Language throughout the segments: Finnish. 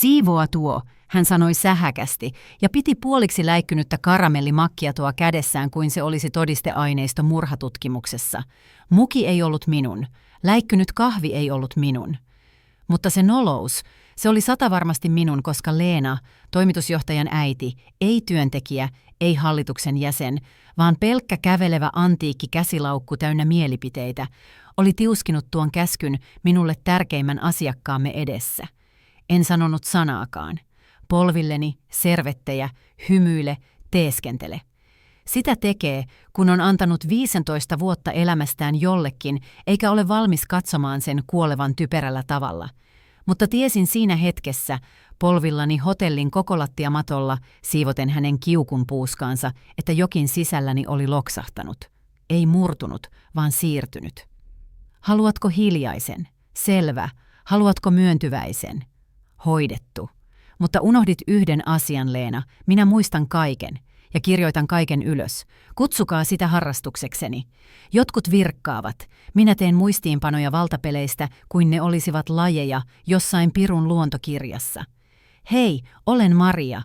Siivoa tuo, hän sanoi sähäkästi ja piti puoliksi läikkynyttä karamellimakkiatoa kädessään kuin se olisi todisteaineisto murhatutkimuksessa. Muki ei ollut minun, läikkynyt kahvi ei ollut minun. Mutta se nolous, se oli satavarmasti minun, koska Leena, toimitusjohtajan äiti, ei työntekijä, ei hallituksen jäsen, vaan pelkkä kävelevä antiikki käsilaukku täynnä mielipiteitä, oli tiuskinut tuon käskyn minulle tärkeimmän asiakkaamme edessä. En sanonut sanaakaan. Polvilleni, servettejä, hymyile, teeskentele. Sitä tekee, kun on antanut 15 vuotta elämästään jollekin, eikä ole valmis katsomaan sen kuolevan typerällä tavalla. Mutta tiesin siinä hetkessä, polvillani hotellin kokolattiamatolla, siivoten hänen kiukun puuskaansa, että jokin sisälläni oli loksahtanut. Ei murtunut, vaan siirtynyt. Haluatko hiljaisen? Selvä. Haluatko myöntyväisen? Hoidettu. Mutta unohdit yhden asian, Leena. Minä muistan kaiken. Ja kirjoitan kaiken ylös. Kutsukaa sitä harrastuksekseni. Jotkut virkkaavat. Minä teen muistiinpanoja valtapeleistä, kuin ne olisivat lajeja jossain pirun luontokirjassa. Hei, olen Maria.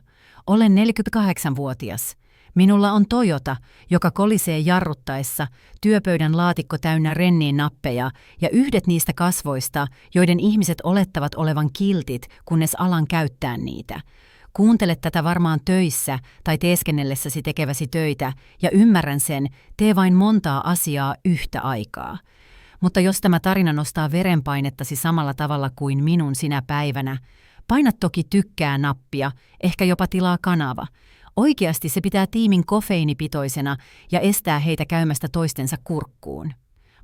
Olen 48-vuotias. Minulla on Toyota, joka kolisee jarruttaessa, työpöydän laatikko täynnä renniin nappeja ja yhdet niistä kasvoista, joiden ihmiset olettavat olevan kiltit, kunnes alan käyttää niitä. Kuuntele tätä varmaan töissä tai teeskennellessäsi tekeväsi töitä ja ymmärrän sen, tee vain montaa asiaa yhtä aikaa. Mutta jos tämä tarina nostaa verenpainettasi samalla tavalla kuin minun sinä päivänä, paina toki tykkää nappia, ehkä jopa tilaa kanava. Oikeasti se pitää tiimin kofeiinipitoisena ja estää heitä käymästä toistensa kurkkuun.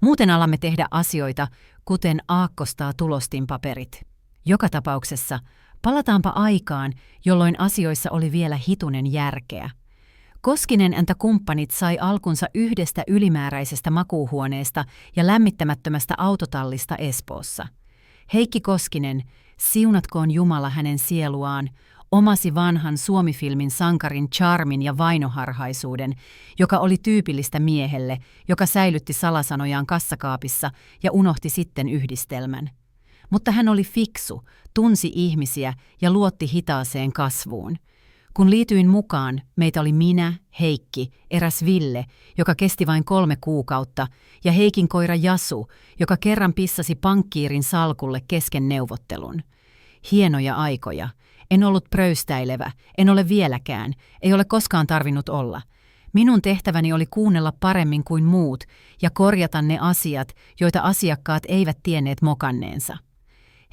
Muuten alamme tehdä asioita, kuten aakkostaa tulostinpaperit. Joka tapauksessa palataanpa aikaan, jolloin asioissa oli vielä hitunen järkeä. Koskinen & kumppanit sai alkunsa yhdestä ylimääräisestä makuuhuoneesta ja lämmittämättömästä autotallista Espoossa. Heikki Koskinen, siunatkoon Jumala hänen sieluaan, omasi vanhan Suomi-filmin sankarin charmin ja vainoharhaisuuden, joka oli tyypillistä miehelle, joka säilytti salasanojaan kassakaapissa ja unohti sitten yhdistelmän. Mutta hän oli fiksu, tunsi ihmisiä ja luotti hitaaseen kasvuun. Kun liityin mukaan, meitä oli minä, Heikki, eräs Ville, joka kesti vain 3 kuukautta, ja Heikin koira Jasu, joka kerran pissasi pankkiirin salkulle kesken neuvottelun. Hienoja aikoja. En ollut pröystäilevä, en ole vieläkään, ei ole koskaan tarvinnut olla. Minun tehtäväni oli kuunnella paremmin kuin muut ja korjata ne asiat, joita asiakkaat eivät tienneet mokanneensa.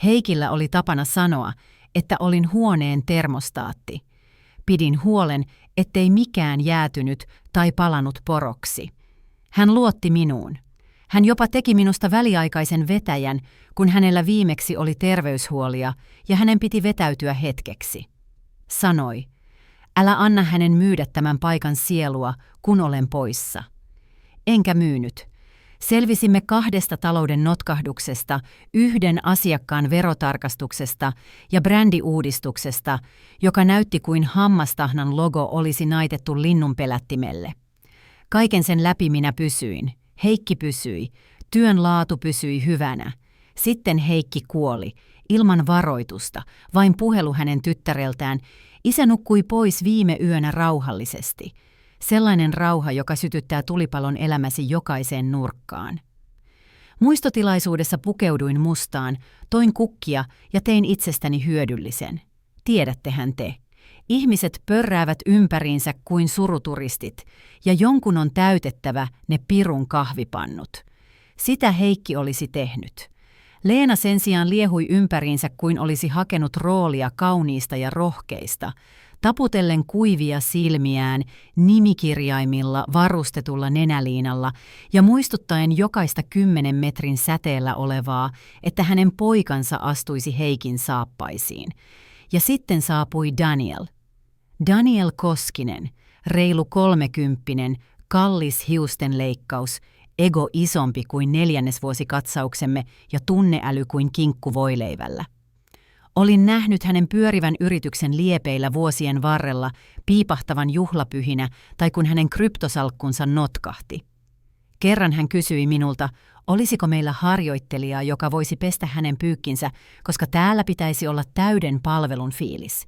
Heikillä oli tapana sanoa, että olin huoneen termostaatti. Pidin huolen, ettei mikään jäätynyt tai palanut poroksi. Hän luotti minuun. Hän jopa teki minusta väliaikaisen vetäjän, kun hänellä viimeksi oli terveyshuolia ja hänen piti vetäytyä hetkeksi. Sanoi, älä anna hänen myydä tämän paikan sielua, kun olen poissa. Enkä myynyt. Selvisimme 2 talouden notkahduksesta, 1 asiakkaan verotarkastuksesta ja brändiuudistuksesta, joka näytti kuin hammastahnan logo olisi naitettu linnunpelättimelle. Kaiken sen läpi minä pysyin. Heikki pysyi. Työn laatu pysyi hyvänä. Sitten Heikki kuoli, ilman varoitusta, vain puhelu hänen tyttäreltään. Isä nukkui pois viime yönä rauhallisesti. Sellainen rauha, joka sytyttää tulipalon elämäsi jokaiseen nurkkaan. Muistotilaisuudessa pukeuduin mustaan, toin kukkia ja tein itsestäni hyödyllisen. Tiedättehän te. Ihmiset pörräävät ympäriinsä kuin suruturistit, ja jonkun on täytettävä ne pirun kahvipannut. Sitä Heikki olisi tehnyt. Leena sen sijaan liehui ympäriinsä kuin olisi hakenut roolia kauniista ja rohkeista, taputellen kuivia silmiään nimikirjaimilla varustetulla nenäliinalla ja muistuttaen jokaista 10 metrin säteellä olevaa, että hänen poikansa astuisi Heikin saappaisiin. Ja sitten saapui Daniel. Daniel Koskinen, reilu 30, kallis hiustenleikkaus, ego isompi kuin 4. vuosikatsauksemme ja tunneäly kuin kinkku voileivällä. Olin nähnyt hänen pyörivän yrityksen liepeillä vuosien varrella, piipahtavan juhlapyhinä tai kun hänen kryptosalkkunsa notkahti. Kerran hän kysyi minulta, olisiko meillä harjoittelijaa, joka voisi pestä hänen pyykkinsä, koska täällä pitäisi olla täyden palvelun fiilis.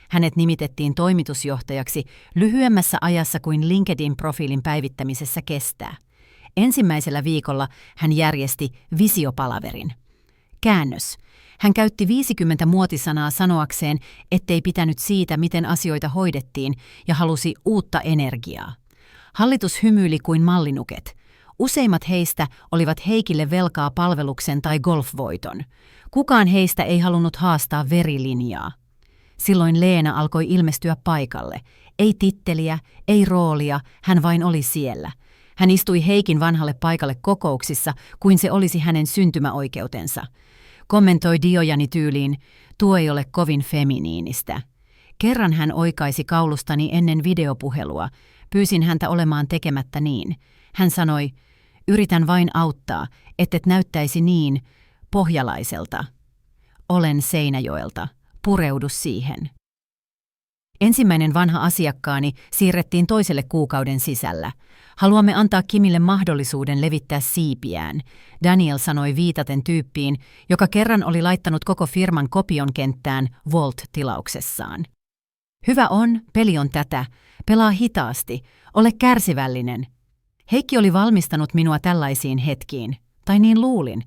Hänet nimitettiin toimitusjohtajaksi lyhyemmässä ajassa kuin LinkedIn-profiilin päivittämisessä kestää. Ensimmäisellä viikolla hän järjesti visiopalaverin. Käännös. Hän käytti 50 muotisanaa sanoakseen, ettei pitänyt siitä, miten asioita hoidettiin, ja halusi uutta energiaa. Hallitus hymyili kuin mallinuket. Useimmat heistä olivat Heikille velkaa palveluksen tai golfvoiton. Kukaan heistä ei halunnut haastaa verilinjaa. Silloin Leena alkoi ilmestyä paikalle. Ei titteliä, ei roolia, hän vain oli siellä. Hän istui Heikin vanhalle paikalle kokouksissa, kuin se olisi hänen syntymäoikeutensa. Kommentoi Diojani tyyliin, tuo ei ole kovin feminiinistä. Kerran hän oikaisi kaulustani ennen videopuhelua. Pyysin häntä olemaan tekemättä niin. Hän sanoi, yritän vain auttaa, ettet näyttäisi niin pohjalaiselta. Olen Seinäjoelta. Pureudu siihen. Ensimmäinen vanha asiakkaani siirrettiin toiselle kuukauden sisällä. Haluamme antaa Kimille mahdollisuuden levittää siipiään, Daniel sanoi viitaten tyyppiin, joka kerran oli laittanut koko firman kopion kenttään Volt-tilauksessaan. Hyvä on, peli on tätä. Pelaa hitaasti. Ole kärsivällinen. Heikki oli valmistanut minua tällaisiin hetkiin. Tai niin luulin.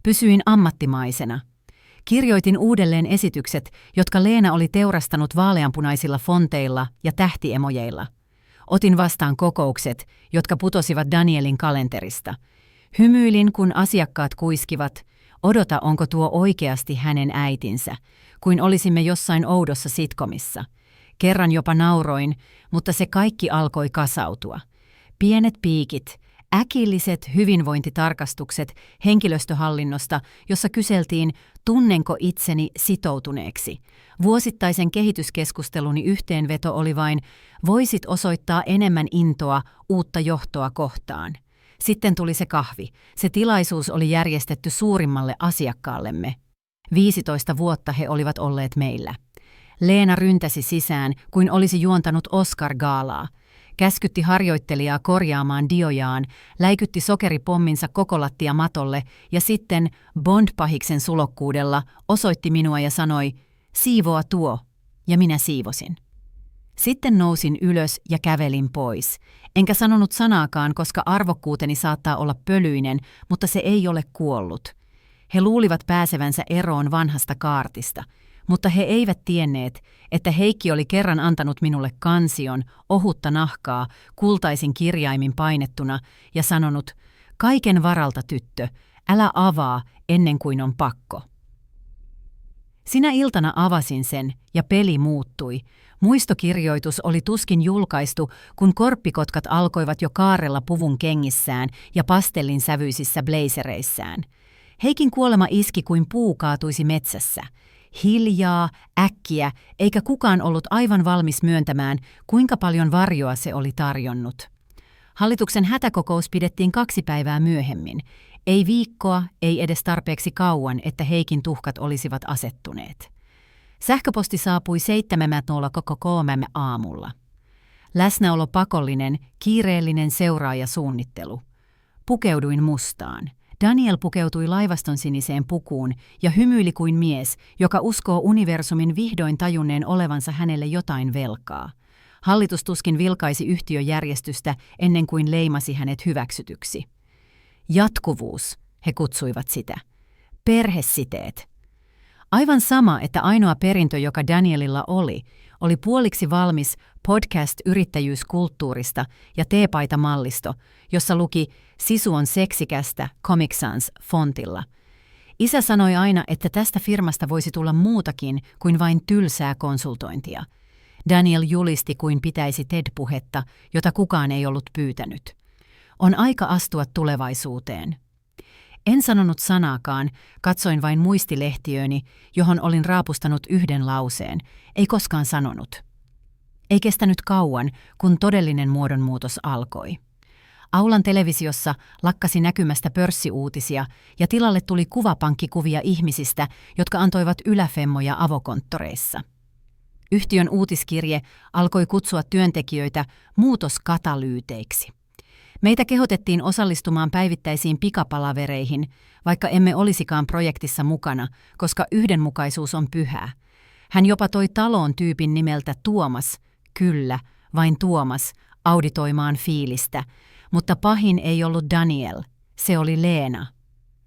Pysyin ammattimaisena. Kirjoitin uudelleen esitykset, jotka Leena oli teurastanut vaaleanpunaisilla fonteilla ja tähtiemojeilla. Otin vastaan kokoukset, jotka putosivat Danielin kalenterista. Hymyilin, kun asiakkaat kuiskivat, odota onko tuo oikeasti hänen äitinsä, kuin olisimme jossain oudossa sitcomissa. Kerran jopa nauroin, mutta se kaikki alkoi kasautua. Pienet piikit, äkilliset hyvinvointitarkastukset henkilöstöhallinnosta, jossa kyseltiin, tunnenko itseni sitoutuneeksi. Vuosittaisen kehityskeskusteluni yhteenveto oli vain, voisit osoittaa enemmän intoa uutta johtoa kohtaan. Sitten tuli se kahvi. Se tilaisuus oli järjestetty suurimmalle asiakkaallemme. 15 vuotta he olivat olleet meillä. Leena ryntäsi sisään, kuin olisi juontanut Oscar-gaalaa. Käskytti harjoittelijaa korjaamaan diojaan, läikytti sokeripomminsa koko lattia matolle ja sitten Bond-pahiksen sulokkuudella osoitti minua ja sanoi, siivoa tuo, ja minä siivosin. Sitten nousin ylös ja kävelin pois. Enkä sanonut sanaakaan, koska arvokkuuteni saattaa olla pölyinen, mutta se ei ole kuollut. He luulivat pääsevänsä eroon vanhasta kaartista. Mutta he eivät tienneet, että Heikki oli kerran antanut minulle kansion, ohutta nahkaa, kultaisin kirjaimin painettuna ja sanonut, kaiken varalta tyttö, älä avaa ennen kuin on pakko. Sinä iltana avasin sen ja peli muuttui. Muistokirjoitus oli tuskin julkaistu, kun korppikotkat alkoivat jo kaarella puvun kengissään ja pastellin sävyisissä blazereissään. Heikin kuolema iski kuin puu kaatuisi metsässä. Hiljaa, äkkiä, eikä kukaan ollut aivan valmis myöntämään, kuinka paljon varjoa se oli tarjonnut. Hallituksen hätäkokous pidettiin 2 päivää myöhemmin. Ei viikkoa, ei edes tarpeeksi kauan, että Heikin tuhkat olisivat asettuneet. Sähköposti saapui 7.03 aamulla. Läsnäolo pakollinen, kiireellinen seuraajasuunnittelu. Pukeuduin mustaan. Daniel pukeutui laivaston siniseen pukuun ja hymyili kuin mies, joka uskoo universumin vihdoin tajunneen olevansa hänelle jotain velkaa. Hallitus tuskin vilkaisi yhtiöjärjestystä ennen kuin leimasi hänet hyväksytyksi. Jatkuvuus, he kutsuivat sitä. Perhesiteet. Aivan sama, että ainoa perintö, joka Danielilla oli puoliksi valmis podcast-yrittäjyyskulttuurista ja teepaitamallisto, jossa luki Sisu on seksikästä Comic Sans fontilla. Isä sanoi aina, että tästä firmasta voisi tulla muutakin kuin vain tylsää konsultointia. Daniel julisti kuin pitäisi TED-puhetta, jota kukaan ei ollut pyytänyt. On aika astua tulevaisuuteen. En sanonut sanaakaan, katsoin vain muistilehtiöni, johon olin raapustanut yhden lauseen, ei koskaan sanonut. Ei kestänyt kauan, kun todellinen muodonmuutos alkoi. Aulan televisiossa lakkasi näkymästä pörssiuutisia ja tilalle tuli kuvapankkikuvia ihmisistä, jotka antoivat yläfemmoja avokonttoreissa. Yhtiön uutiskirje alkoi kutsua työntekijöitä muutoskatalyyteiksi. Meitä kehotettiin osallistumaan päivittäisiin pikapalavereihin, vaikka emme olisikaan projektissa mukana, koska yhdenmukaisuus on pyhää. Hän jopa toi taloon tyypin nimeltä Tuomas, kyllä, vain Tuomas, auditoimaan fiilistä, mutta pahin ei ollut Daniel, se oli Leena.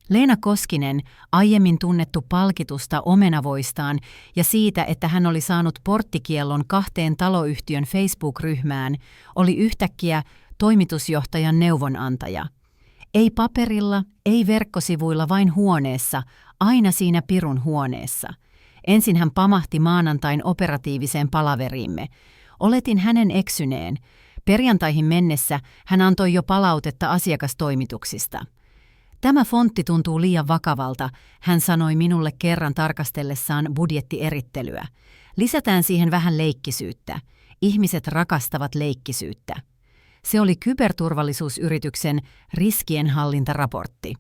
Leena Koskinen, aiemmin tunnettu palkitusta omenavoistaan ja siitä, että hän oli saanut porttikiellon 2 taloyhtiön Facebook-ryhmään, oli yhtäkkiä toimitusjohtajan neuvonantaja. Ei paperilla, ei verkkosivuilla, vain huoneessa, aina siinä pirun huoneessa. Ensin hän pamahti maanantain operatiiviseen palaveriimme. Oletin hänen eksyneen. Perjantaihin mennessä hän antoi jo palautetta asiakastoimituksista. Tämä fontti tuntuu liian vakavalta, hän sanoi minulle kerran tarkastellessaan budjettierittelyä. Lisätään siihen vähän leikkisyyttä. Ihmiset rakastavat leikkisyyttä. Se oli kyberturvallisuusyrityksen riskienhallintaraportti.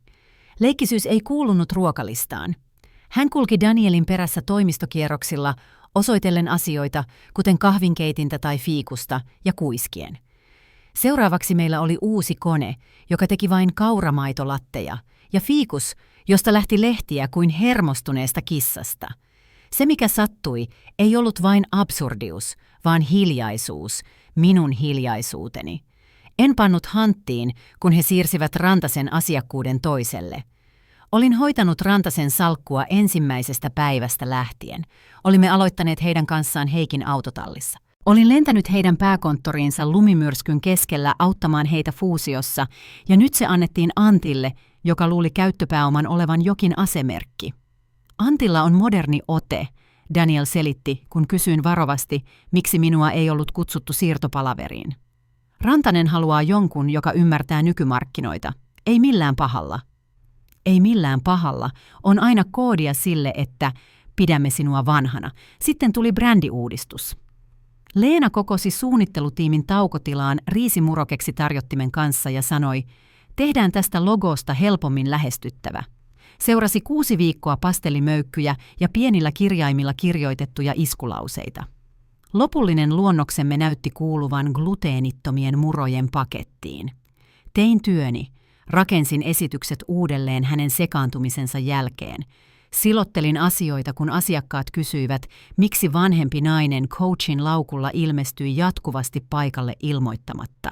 Leikkisyys ei kuulunut ruokalistaan. Hän kulki Danielin perässä toimistokierroksilla, osoitellen asioita, kuten kahvinkeitintä tai fiikusta, ja kuiskien. Seuraavaksi meillä oli uusi kone, joka teki vain kauramaitolatteja, ja fiikus, josta lähti lehtiä kuin hermostuneesta kissasta. Se, mikä sattui, ei ollut vain absurdius, vaan hiljaisuus, minun hiljaisuuteni. En pannut hanttiin, kun he siirsivät Rantasen asiakkuuden toiselle. Olin hoitanut Rantasen salkkua ensimmäisestä päivästä lähtien. Olimme aloittaneet heidän kanssaan Heikin autotallissa. Olin lentänyt heidän pääkonttoriinsa lumimyrskyn keskellä auttamaan heitä fuusiossa, ja nyt se annettiin Antille, joka luuli käyttöpääoman olevan jokin asemerkki. Antilla on moderni ote, Daniel selitti, kun kysyin varovasti, miksi minua ei ollut kutsuttu siirtopalaveriin. Rantanen haluaa jonkun, joka ymmärtää nykymarkkinoita. Ei millään pahalla. Ei millään pahalla. On aina koodia sille, että pidämme sinua vanhana. Sitten tuli brändiuudistus. Leena kokosi suunnittelutiimin taukotilaan riisimurokeksi tarjottimen kanssa ja sanoi, tehdään tästä logosta helpommin lähestyttävä. Seurasi 6 viikkoa pastellimöykkyjä ja pienillä kirjaimilla kirjoitettuja iskulauseita. Lopullinen luonnoksemme näytti kuuluvan gluteenittomien murojen pakettiin. Tein työni, rakensin esitykset uudelleen hänen sekaantumisensa jälkeen. Silottelin asioita, kun asiakkaat kysyivät, miksi vanhempi nainen coachin laukulla ilmestyi jatkuvasti paikalle ilmoittamatta.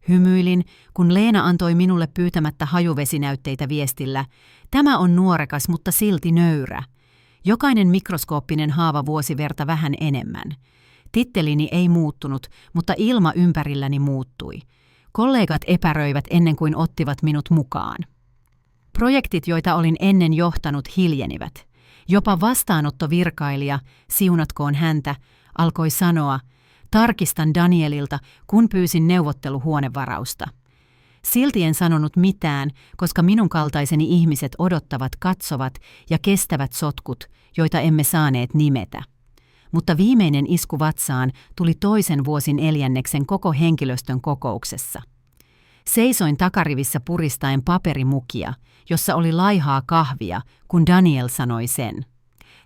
Hymyilin, kun Leena antoi minulle pyytämättä hajuvesinäytteitä viestillä, tämä on nuorekas, mutta silti nöyrä. Jokainen mikroskooppinen haava vuosi verta vähän enemmän. Tittelini ei muuttunut, mutta ilma ympärilläni muuttui. Kollegat epäröivät ennen kuin ottivat minut mukaan. Projektit, joita olin ennen johtanut, hiljenivät. Jopa vastaanottovirkailija, siunatkoon häntä, alkoi sanoa, tarkistan Danielilta, kun pyysin neuvotteluhuonevarausta. Silti en sanonut mitään, koska minun kaltaiseni ihmiset odottavat, katsovat ja kestävät sotkut, joita emme saaneet nimetä. Mutta viimeinen isku vatsaan tuli toisen vuosin 4. koko henkilöstön kokouksessa. Seisoin takarivissä puristaen paperimukia, jossa oli laihaa kahvia, kun Daniel sanoi sen.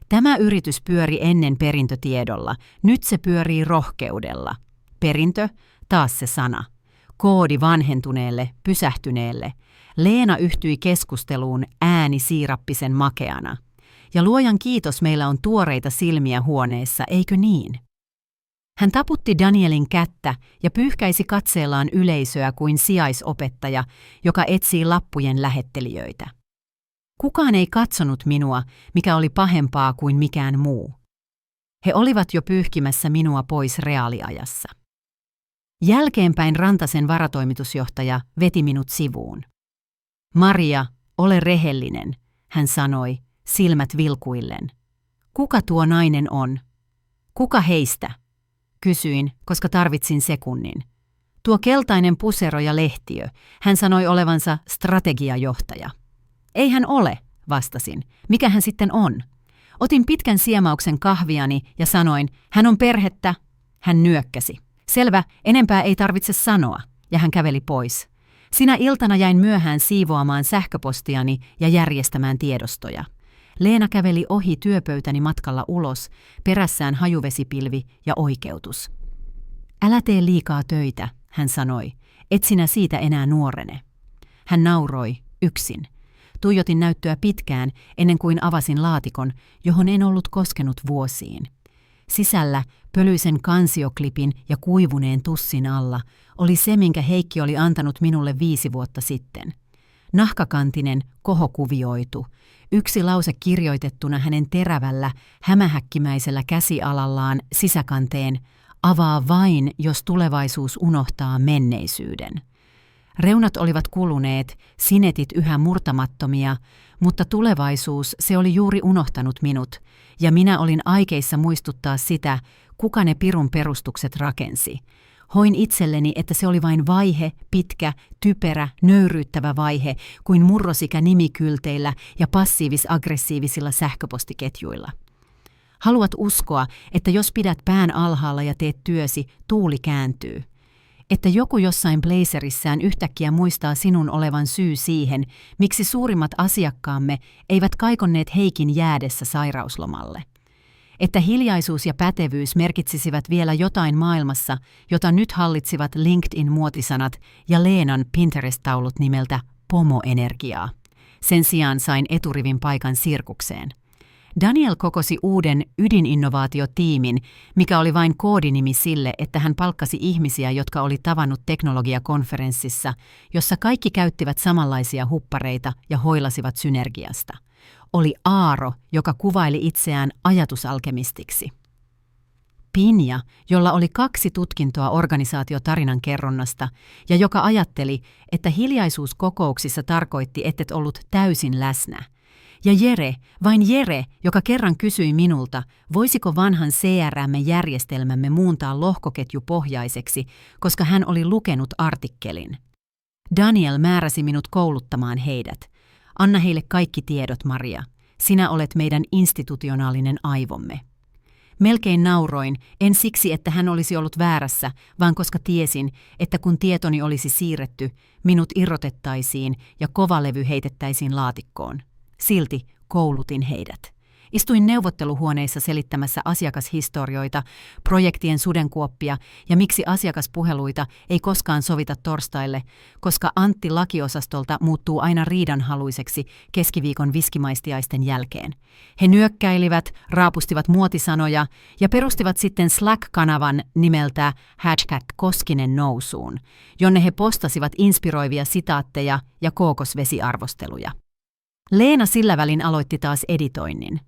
Tämä yritys pyöri ennen perintötiedolla, nyt se pyörii rohkeudella. Perintö, taas se sana. Koodi vanhentuneelle, pysähtyneelle. Leena yhtyi keskusteluun ääni siirappisen makeana. Ja luojan kiitos, meillä on tuoreita silmiä huoneessa, eikö niin? Hän taputti Danielin kättä ja pyyhkäisi katseellaan yleisöä kuin sijaisopettaja, joka etsii lappujen lähettelijöitä. Kukaan ei katsonut minua, mikä oli pahempaa kuin mikään muu. He olivat jo pyyhkimässä minua pois reaaliajassa. Jälkeenpäin Rantasen varatoimitusjohtaja veti minut sivuun. Maria, ole rehellinen, hän sanoi, silmät vilkuillen. Kuka tuo nainen on? Kuka heistä? Kysyin, koska tarvitsin sekunnin. Tuo keltainen pusero ja lehtiö, hän sanoi olevansa strategiajohtaja. Ei hän ole, vastasin. Mikä hän sitten on? Otin pitkän siemauksen kahviani ja sanoin, hän on perhettä. Hän nyökkäsi. Selvä, enempää ei tarvitse sanoa. Ja hän käveli pois. Sinä iltana jäin myöhään siivoamaan sähköpostiani ja järjestämään tiedostoja. Leena käveli ohi työpöytäni matkalla ulos, perässään hajuvesipilvi ja oikeutus. Älä tee liikaa töitä, hän sanoi. Et sinä siitä enää nuorene. Hän nauroi, yksin. Tuijotin näyttöä pitkään, ennen kuin avasin laatikon, johon en ollut koskenut vuosiin. Sisällä, pölyisen kansioklipin ja kuivuneen tussin alla, oli se, minkä Heikki oli antanut minulle 5 vuotta sitten. Nahkakantinen, kohokuvioitu, yksi lause kirjoitettuna hänen terävällä, hämähäkkimäisellä käsialallaan sisäkanteen, avaa vain, jos tulevaisuus unohtaa menneisyyden. Reunat olivat kuluneet, sinetit yhä murtamattomia, mutta tulevaisuus se oli juuri unohtanut minut, ja minä olin aikeissa muistuttaa sitä, kuka ne pirun perustukset rakensi. Hoin itselleni, että se oli vain vaihe, pitkä, typerä, nöyryyttävä vaihe, kuin murrosikä nimikylteillä ja passiivis-aggressiivisilla sähköpostiketjuilla. Haluat uskoa, että jos pidät pään alhaalla ja teet työsi, tuuli kääntyy. Että joku jossain blazerissään yhtäkkiä muistaa sinun olevan syy siihen, miksi suurimmat asiakkaamme eivät kaikonneet Heikin jäädessä sairauslomalle. Että hiljaisuus ja pätevyys merkitsisivät vielä jotain maailmassa, jota nyt hallitsivat LinkedIn-muotisanat ja Leenan Pinterest-taulut nimeltä pomoenergiaa. Sen sijaan sain eturivin paikan sirkukseen. Daniel kokosi uuden ydininnovaatiotiimin, mikä oli vain koodinimi sille, että hän palkkasi ihmisiä, jotka oli tavannut teknologiakonferenssissa, jossa kaikki käyttivät samanlaisia huppareita ja hoilasivat synergiasta. Oli Aaro, joka kuvaili itseään ajatusalkemistiksi. Pinja, jolla oli 2 tutkintoa organisaatiotarinan kerronnasta ja joka ajatteli, että hiljaisuus kokouksissa tarkoitti, ettet ollut täysin läsnä. Ja Jere, vain Jere, joka kerran kysyi minulta, voisiko vanhan CRM-järjestelmämme muuntaa lohkoketjupohjaiseksi, koska hän oli lukenut artikkelin. Daniel määräsi minut kouluttamaan heidät. Anna heille kaikki tiedot, Maria. Sinä olet meidän institutionaalinen aivomme. Melkein nauroin, en siksi, että hän olisi ollut väärässä, vaan koska tiesin, että kun tietoni olisi siirretty, minut irrotettaisiin ja kovalevy heitettäisiin laatikkoon. Silti koulutin heidät. Istuin neuvotteluhuoneissa selittämässä asiakashistorioita, projektien sudenkuoppia ja miksi asiakaspuheluita ei koskaan sovita torstaille, koska Antti lakiosastolta muuttuu aina riidanhaluiseksi keskiviikon viskimaistiaisten jälkeen. He nyökkäilivät, raapustivat muotisanoja ja perustivat sitten Slack-kanavan nimeltä #Koskinen nousuun, jonne he postasivat inspiroivia sitaatteja ja kookosvesiarvosteluja. Leena sillä välin aloitti taas editoinnin.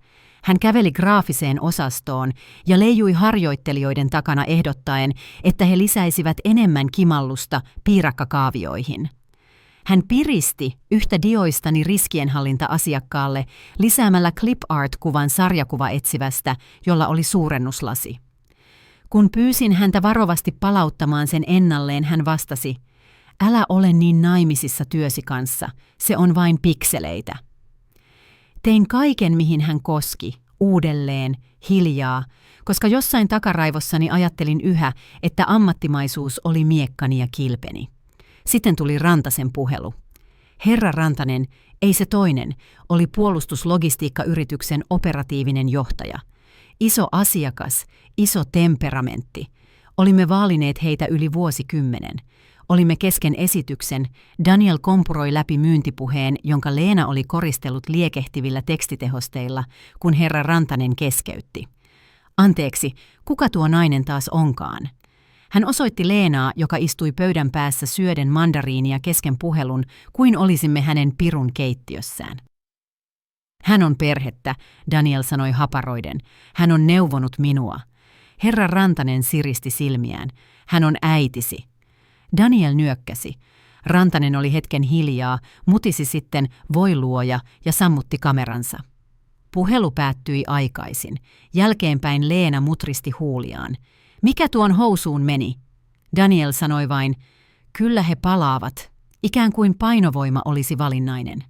Hän käveli graafiseen osastoon ja leijui harjoittelijoiden takana ehdottaen, että he lisäisivät enemmän kimallusta piirakkakaavioihin. Hän piristi yhtä dioistani riskienhallinta-asiakkaalle lisäämällä clip-art-kuvan sarjakuvaetsivästä, jolla oli suurennuslasi. Kun pyysin häntä varovasti palauttamaan sen ennalleen, hän vastasi, älä ole niin naimisissa työsi kanssa, se on vain pikseleitä. Tein kaiken, mihin hän koski, uudelleen, hiljaa, koska jossain takaraivossani ajattelin yhä, että ammattimaisuus oli miekkani ja kilpeni. Sitten tuli Rantasen puhelu. Herra Rantanen, ei se toinen, oli puolustuslogistiikkayrityksen operatiivinen johtaja. Iso asiakas, iso temperamentti. Olimme vaalineet heitä yli vuosikymmenen. Olimme kesken esityksen, Daniel kompuroi läpi myyntipuheen, jonka Leena oli koristellut liekehtivillä tekstitehosteilla, kun herra Rantanen keskeytti. Anteeksi, kuka tuo nainen taas onkaan? Hän osoitti Leenaa, joka istui pöydän päässä syöden mandariinia kesken puhelun, kuin olisimme hänen pirun keittiössään. Hän on perhettä, Daniel sanoi haparoiden. Hän on neuvonut minua. Herra Rantanen siristi silmiään. Hän on äitisi. Daniel nyökkäsi. Rantanen oli hetken hiljaa, mutisi sitten voi luoja ja sammutti kameransa. Puhelu päättyi aikaisin. Jälkeenpäin Leena mutristi huuliaan. Mikä tuon housuun meni? Daniel sanoi vain, kyllä he palaavat, ikään kuin painovoima olisi valinnainen.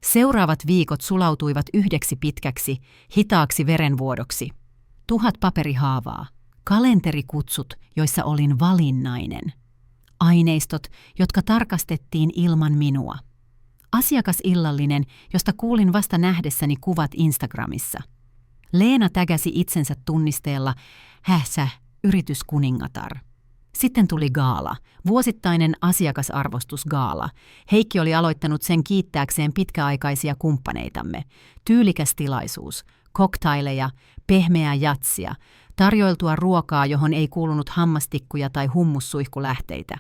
Seuraavat viikot sulautuivat yhdeksi pitkäksi, hitaaksi verenvuodoksi. 1000 paperihaavaa, kalenterikutsut, joissa olin valinnainen. Aineistot, jotka tarkastettiin ilman minua. Asiakasillallinen, josta kuulin vasta nähdessäni kuvat Instagramissa. Leena tägäsi itsensä tunnisteella, yrityskuningatar. Sitten tuli gaala, vuosittainen asiakasarvostusgaala. Heikki oli aloittanut sen kiittääkseen pitkäaikaisia kumppaneitamme. Tyylikäs tilaisuus, koktaileja, pehmeää jatsia, tarjoiltua ruokaa, johon ei kuulunut hammastikkuja tai hummussuihkulähteitä.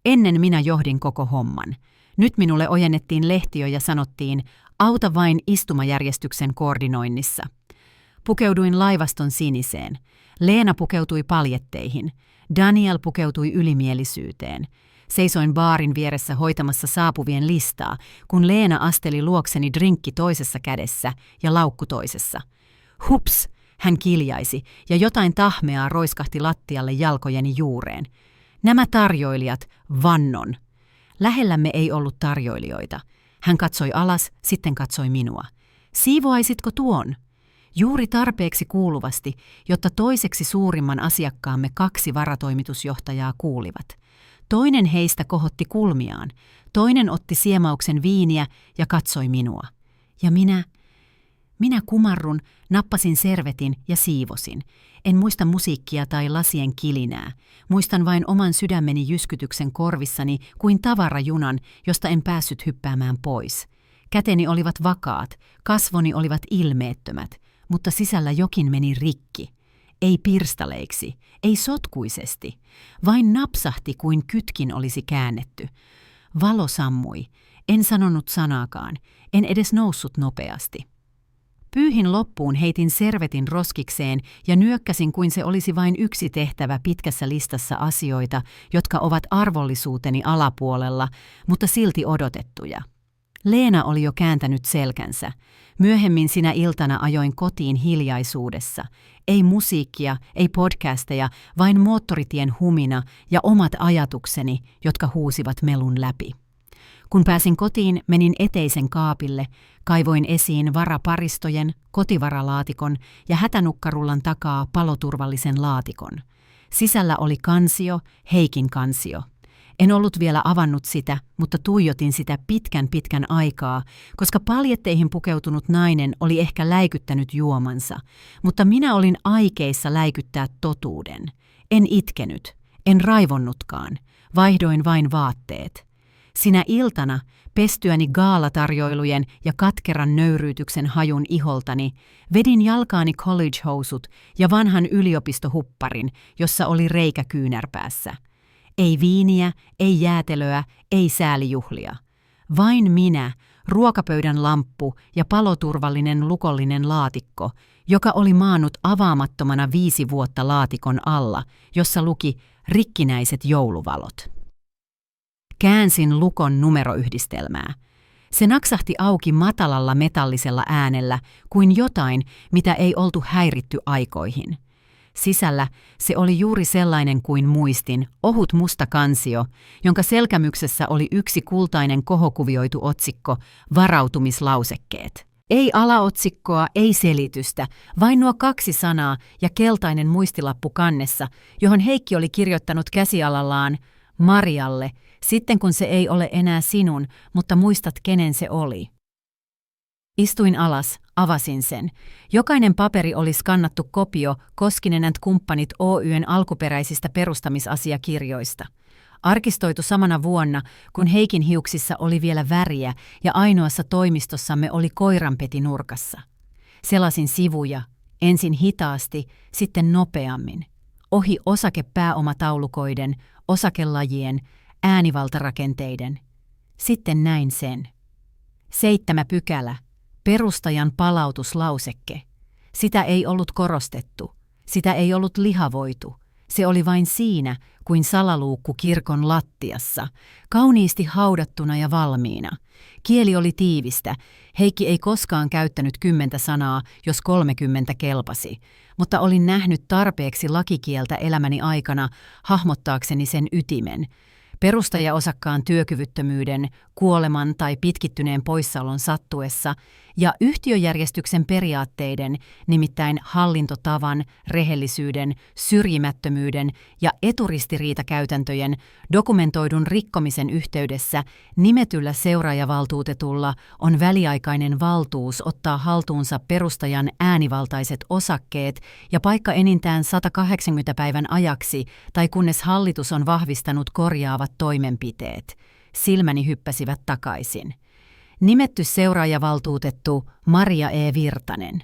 Ennen minä johdin koko homman. Nyt minulle ojennettiin lehtiö ja sanottiin, auta vain istumajärjestyksen koordinoinnissa. Pukeuduin laivaston siniseen. Leena pukeutui paljetteihin. Daniel pukeutui ylimielisyyteen. Seisoin baarin vieressä hoitamassa saapuvien listaa, kun Leena asteli luokseni drinkki toisessa kädessä ja laukku toisessa. Hups, hän kiljaisi ja jotain tahmeaa roiskahti lattialle jalkojeni juureen. Nämä tarjoilijat, vannon. Lähellämme ei ollut tarjoilijoita. Hän katsoi alas, sitten katsoi minua. Siivoaisitko tuon? Juuri tarpeeksi kuuluvasti, jotta toiseksi suurimman asiakkaamme 2 varatoimitusjohtajaa kuulivat. Toinen heistä kohotti kulmiaan, toinen otti siemauksen viiniä ja katsoi minua. Ja minä kumarrun, nappasin servetin ja siivosin. En muista musiikkia tai lasien kilinää. Muistan vain oman sydämeni jyskytyksen korvissani kuin tavarajunan, josta en päässyt hyppäämään pois. Käteni olivat vakaat, kasvoni olivat ilmeettömät, mutta sisällä jokin meni rikki. Ei pirstaleiksi, ei sotkuisesti, vain napsahti kuin kytkin olisi käännetty. Valo sammui, en sanonut sanaakaan, en edes noussut nopeasti. Pyyhin loppuun, heitin servetin roskikseen ja nyökkäsin kuin se olisi vain yksi tehtävä pitkässä listassa asioita, jotka ovat arvollisuuteni alapuolella, mutta silti odotettuja. Leena oli jo kääntänyt selkänsä. Myöhemmin sinä iltana ajoin kotiin hiljaisuudessa. Ei musiikkia, ei podcasteja, vain moottoritien humina ja omat ajatukseni, jotka huusivat melun läpi. Kun pääsin kotiin, menin eteisen kaapille, kaivoin esiin varaparistojen, kotivaralaatikon ja hätänukkarullan takaa paloturvallisen laatikon. Sisällä oli kansio, Heikin kansio. En ollut vielä avannut sitä, mutta tuijotin sitä pitkän aikaa, koska paljetteihin pukeutunut nainen oli ehkä läikyttänyt juomansa, mutta minä olin aikeissa läikyttää totuuden. En itkenyt, en raivonnutkaan, vaihdoin vain vaatteet. Sinä iltana, pestyäni gaalatarjoilujen ja katkeran nöyryytyksen hajun iholtani, vedin jalkaani college-housut ja vanhan yliopistohupparin, jossa oli reikä kyynärpäässä. Ei viiniä, ei jäätelöä, ei säälijuhlia. Vain minä, ruokapöydän lamppu ja paloturvallinen lukollinen laatikko, joka oli maannut avaamattomana 5 vuotta laatikon alla, jossa luki rikkinäiset jouluvalot. Käänsin lukon numeroyhdistelmää. Se naksahti auki matalalla metallisella äänellä kuin jotain, mitä ei oltu häiritty aikoihin. Sisällä se oli juuri sellainen kuin muistin, ohut musta kansio, jonka selkämyksessä oli yksi kultainen kohokuvioitu otsikko, varautumislausekkeet. Ei alaotsikkoa, ei selitystä, vain nuo 2 sanaa ja keltainen muistilappu kannessa, johon Heikki oli kirjoittanut käsialallaan Marialle, sitten kun se ei ole enää sinun, mutta muistat kenen se oli. Istuin alas, avasin sen. Jokainen paperi oli skannattu kopio Koskinen & Kumppanit Oy:n alkuperäisistä perustamisasiakirjoista. Arkistoitu samana vuonna, kun Heikin hiuksissa oli vielä väriä ja ainoassa toimistossamme oli koiranpeti nurkassa. Selasin sivuja, ensin hitaasti, sitten nopeammin. Ohi osakepääomataulukoiden, osakelajien, äänivaltarakenteiden. Sitten näin sen. 7 pykälä. Perustajan palautuslauseke. Sitä ei ollut korostettu. Sitä ei ollut lihavoitu. Se oli vain siinä, kuin salaluukku kirkon lattiassa, kauniisti haudattuna ja valmiina. Kieli oli tiivistä. Heikki ei koskaan käyttänyt 10 sanaa, jos 30 kelpasi, mutta olin nähnyt tarpeeksi lakikieltä elämäni aikana hahmottaakseni sen ytimen. perustajaosakkaan työkyvyttömyyden, kuoleman tai pitkittyneen poissaolon sattuessa ja yhtiöjärjestyksen periaatteiden, nimittäin hallintotavan, rehellisyyden, syrjimättömyyden ja eturistiriitakäytäntöjen dokumentoidun rikkomisen yhteydessä nimetyllä seuraajavaltuutetulla on väliaikainen valtuus ottaa haltuunsa perustajan äänivaltaiset osakkeet ja paikka enintään 180 päivän ajaksi tai kunnes hallitus on vahvistanut korjaavat toimenpiteet. Silmäni hyppäsivät takaisin. Nimetty seuraajavaltuutettu Maria E. Virtanen.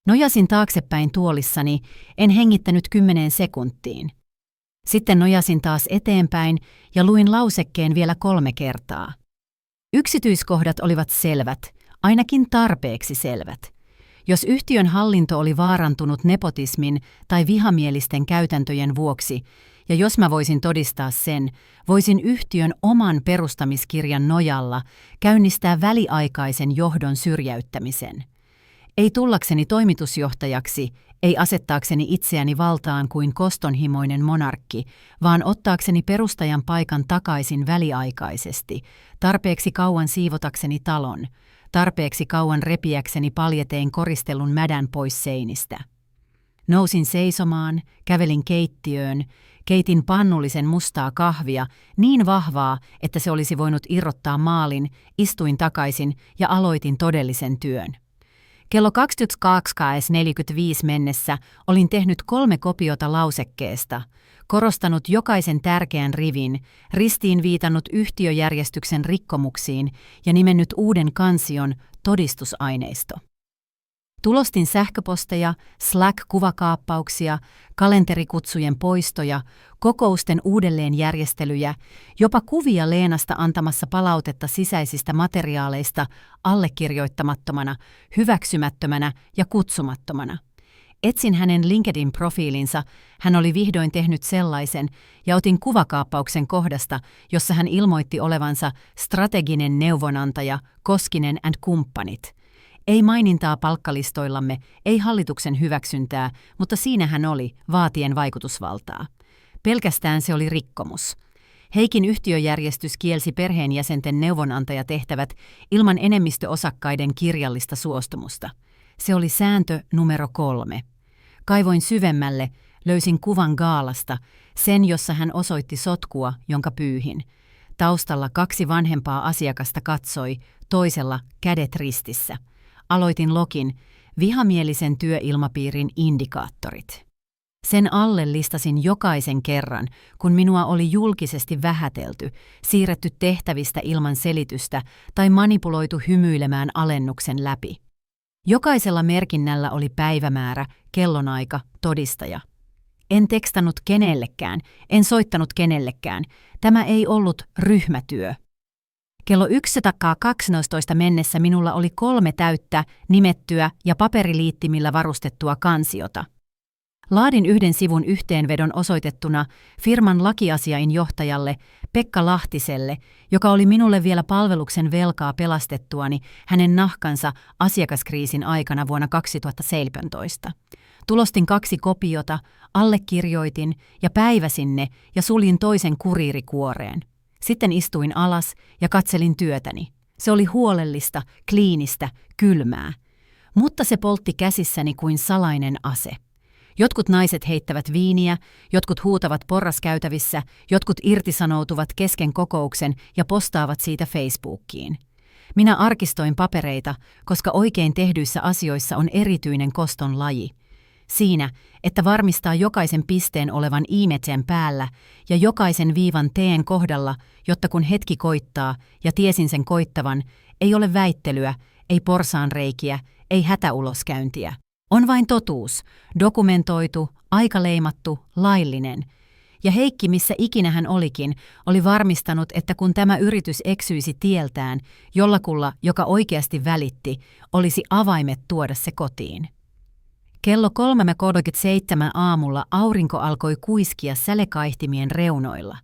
Nojasin taaksepäin tuolissani, en hengittänyt 10 sekuntiin. Sitten nojasin taas eteenpäin ja luin lausekkeen vielä 3 kertaa. Yksityiskohdat olivat selvät, ainakin tarpeeksi selvät. Jos yhtiön hallinto oli vaarantunut nepotismin tai vihamielisten käytäntöjen vuoksi, ja jos mä voisin todistaa sen, voisin yhtiön oman perustamiskirjan nojalla käynnistää väliaikaisen johdon syrjäyttämisen. Ei tullakseni toimitusjohtajaksi, ei asettaakseni itseäni valtaan kuin kostonhimoinen monarkki, vaan ottaakseni perustajan paikan takaisin väliaikaisesti, tarpeeksi kauan siivotakseni talon, tarpeeksi kauan repiäkseni paljetein koristellun mädän pois seinistä. Nousin seisomaan, kävelin keittiöön, keitin pannullisen mustaa kahvia, niin vahvaa, että se olisi voinut irrottaa maalin, istuin takaisin ja aloitin todellisen työn. Kello 22:45 mennessä olin tehnyt 3 kopiota lausekkeesta, korostanut jokaisen tärkeän rivin, ristiin viitannut yhtiöjärjestyksen rikkomuksiin ja nimennyt uuden kansion todistusaineisto. Tulostin sähköposteja, Slack-kuvakaappauksia, kalenterikutsujen poistoja, kokousten uudelleenjärjestelyjä, jopa kuvia Leenasta antamassa palautetta sisäisistä materiaaleista allekirjoittamattomana, hyväksymättömänä ja kutsumattomana. Etsin hänen LinkedIn-profiilinsa, hän oli vihdoin tehnyt sellaisen, ja otin kuvakaappauksen kohdasta, jossa hän ilmoitti olevansa strateginen neuvonantaja Koskinen & kumppanit. Ei mainintaa palkkalistoillamme, ei hallituksen hyväksyntää, mutta siinä hän oli, vaatien vaikutusvaltaa. Pelkästään se oli rikkomus. Heikin yhtiöjärjestys kielsi perheenjäsenten neuvonantajatehtävät ilman enemmistöosakkaiden kirjallista suostumusta. Se oli sääntö numero 3. Kaivoin syvemmälle, löysin kuvan gaalasta, sen jossa hän osoitti sotkua, jonka pyyhin. Taustalla 2 vanhempaa asiakasta katsoi, toisella kädet ristissä. Aloitin login, vihamielisen työilmapiirin indikaattorit. Sen alle listasin jokaisen kerran, kun minua oli julkisesti vähätelty, siirretty tehtävistä ilman selitystä tai manipuloitu hymyilemään alennuksen läpi. Jokaisella merkinnällä oli päivämäärä, kellonaika, todistaja. En tekstannut kenellekään, en soittanut kenellekään. Tämä ei ollut ryhmätyö. Kello 11:12 mennessä minulla oli 3 täyttä, nimettyä ja paperiliittimillä varustettua kansiota. Laadin 1 sivun yhteenvedon osoitettuna firman lakiasiainjohtajalle Pekka Lahtiselle, joka oli minulle vielä palveluksen velkaa pelastettuani hänen nahkansa asiakaskriisin aikana vuonna 2017. Tulostin 2 kopiota, allekirjoitin ja päiväsin ne ja suljin toisen kuriirikuoreen. Sitten istuin alas ja katselin työtäni. Se oli huolellista, kliinistä, kylmää. Mutta se poltti käsissäni kuin salainen ase. Jotkut naiset heittävät viiniä, jotkut huutavat porraskäytävissä, jotkut irtisanoutuvat kesken kokouksen ja postaavat siitä Facebookiin. Minä arkistoin papereita, koska oikein tehdyissä asioissa on erityinen koston laji. Siinä, että varmistaa jokaisen pisteen olevan i-meten päällä ja jokaisen viivan teen kohdalla, jotta kun hetki koittaa ja tiesin sen koittavan, ei ole väittelyä, ei porsaanreikiä, ei hätäuloskäyntiä. On vain totuus, dokumentoitu, aikaleimattu, laillinen. Ja Heikki, missä ikinä hän olikin, oli varmistanut, että kun tämä yritys eksyisi tieltään, jollakulla, joka oikeasti välitti, olisi avaimet tuoda se kotiin. Kello 3:37 aamulla aurinko alkoi kuiskia sälekaihtimien reunoilla.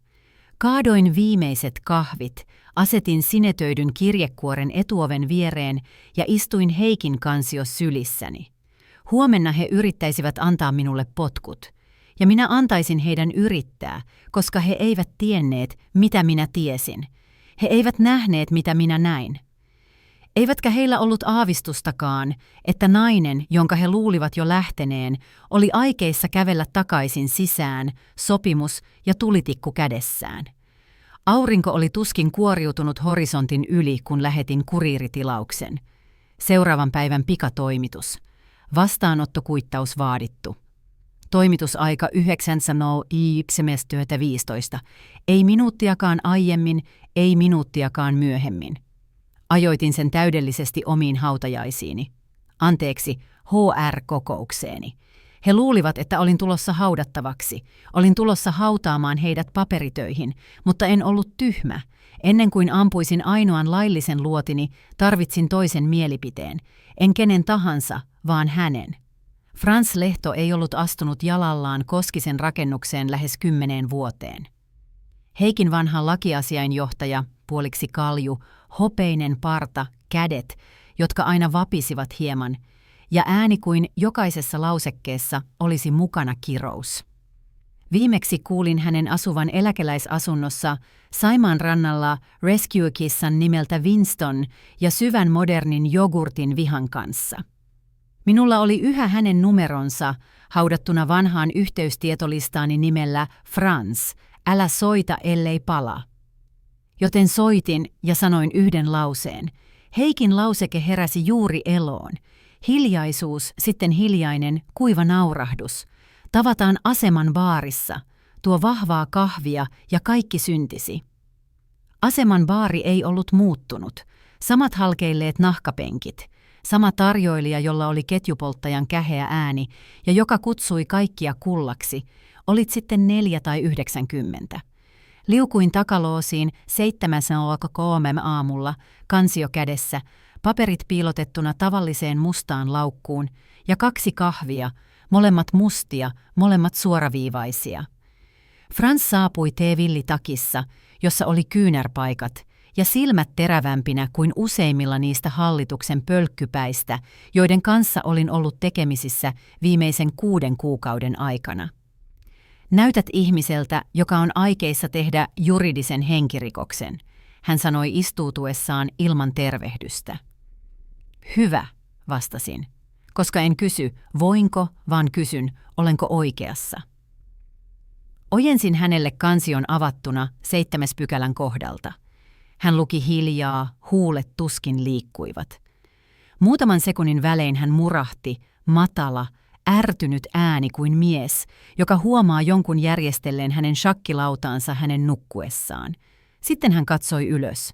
Kaadoin viimeiset kahvit, asetin sinetöidyn kirjekuoren etuoven viereen ja istuin Heikin kansio sylissäni. Huomenna he yrittäisivät antaa minulle potkut. Ja minä antaisin heidän yrittää, koska he eivät tienneet, mitä minä tiesin. He eivät nähneet, mitä minä näin. Eivätkä heillä ollut aavistustakaan, että nainen, jonka he luulivat jo lähteneen, oli aikeissa kävellä takaisin sisään, sopimus ja tulitikku kädessään. Aurinko oli tuskin kuoriutunut horisontin yli, kun lähetin kuriiritilauksen. Seuraavan päivän pikatoimitus. Vastaanottokuittaus vaadittu. Toimitusaika 9:15. Ei minuuttiakaan aiemmin, ei minuuttiakaan myöhemmin. Ajoitin sen täydellisesti omiin hautajaisiini. Anteeksi, HR-kokoukseeni. He luulivat, että olin tulossa haudattavaksi. Olin tulossa hautaamaan heidät paperitöihin, mutta en ollut tyhmä. Ennen kuin ampuisin ainoan laillisen luotini, tarvitsin toisen mielipiteen. En kenen tahansa, vaan hänen. Frans Lehto ei ollut astunut jalallaan Koskisen rakennukseen lähes 10 vuoteen. Heikin vanha lakiasiainjohtaja, puoliksi kalju, hopeinen parta, kädet, jotka aina vapisivat hieman, ja ääni kuin jokaisessa lausekkeessa olisi mukana kirous. Viimeksi kuulin hänen asuvan eläkeläisasunnossa Saimaan rannalla rescue-kissan nimeltä Winston ja syvän modernin jogurtin vihan kanssa. Minulla oli yhä hänen numeronsa haudattuna vanhaan yhteystietolistaani nimellä Frans, älä soita ellei pala. Joten soitin ja sanoin yhden lauseen. Heikin lauseke heräsi juuri eloon. Hiljaisuus, sitten hiljainen, kuiva naurahdus. Tavataan aseman baarissa. Tuo vahvaa kahvia ja kaikki syntisi. Aseman baari ei ollut muuttunut. Samat halkeilleet nahkapenkit. Sama tarjoilija, jolla oli ketjupolttajan käheä ääni ja joka kutsui kaikkia kullaksi. Olit sitten 4 tai 90. Liukuin takaloosiin 7:03 aamulla, kansio kädessä, paperit piilotettuna tavalliseen mustaan laukkuun ja 2 kahvia, molemmat mustia, molemmat suoraviivaisia. Frans saapui teevillitakissa, jossa oli kyynärpaikat, ja silmät terävämpinä kuin useimmilla niistä hallituksen pölkkypäistä, joiden kanssa olin ollut tekemisissä viimeisen 6 kuukauden aikana. Näytät ihmiseltä, joka on aikeissa tehdä juridisen henkirikoksen, hän sanoi istuutuessaan ilman tervehdystä. Hyvä, vastasin, koska en kysy, voinko, vaan kysyn, olenko oikeassa. Ojensin hänelle kansion avattuna 7. pykälän kohdalta. Hän luki hiljaa, huulet tuskin liikkuivat. Muutaman sekunnin välein hän murahti, matala, ärtynyt ääni kuin mies, joka huomaa jonkun järjestelleen hänen shakkilautaansa hänen nukkuessaan. Sitten hän katsoi ylös.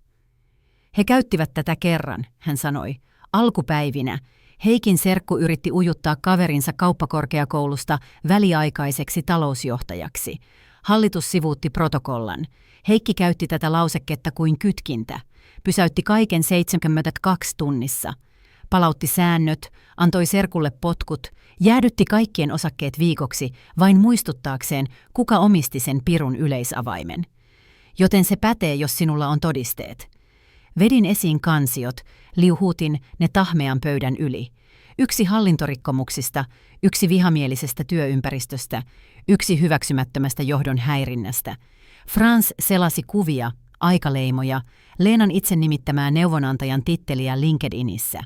He käyttivät tätä kerran, hän sanoi. Alkupäivinä Heikin serkku yritti ujuttaa kaverinsa kauppakorkeakoulusta väliaikaiseksi talousjohtajaksi. Hallitus sivuutti protokollan. Heikki käytti tätä lauseketta kuin kytkintä. Pysäytti kaiken 72 tunnissa. Palautti säännöt, antoi serkulle potkut, jäädytti kaikkien osakkeet viikoksi vain muistuttaakseen, kuka omisti sen pirun yleisavaimen. Joten se pätee, jos sinulla on todisteet. Vedin esiin kansiot, liuhutin ne tahmean pöydän yli. 1 hallintorikkomuksista, 1 vihamielisestä työympäristöstä, 1 hyväksymättömästä johdon häirinnästä. Frans selasi kuvia, aikaleimoja, Leenan itse nimittämää neuvonantajan titteliä LinkedInissä.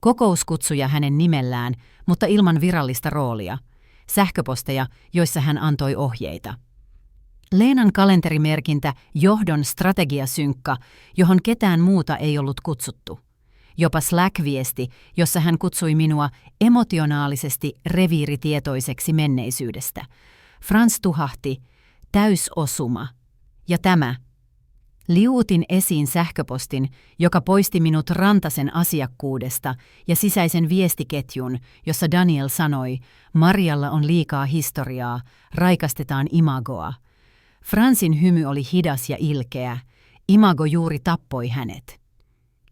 Kokouskutsuja hänen nimellään, mutta ilman virallista roolia. Sähköposteja, joissa hän antoi ohjeita. Leenan kalenterimerkintä johdon strategiasynkka, johon ketään muuta ei ollut kutsuttu. Jopa Slack-viesti, jossa hän kutsui minua emotionaalisesti reviiritietoiseksi menneisyydestä. Frans tuhahti, täysosuma. Ja tämä. Liuutin esiin sähköpostin, joka poisti minut Rantasen asiakkuudesta ja sisäisen viestiketjun, jossa Daniel sanoi, Marialla on liikaa historiaa, raikastetaan imagoa. Fransin hymy oli hidas ja ilkeä. Imago juuri tappoi hänet.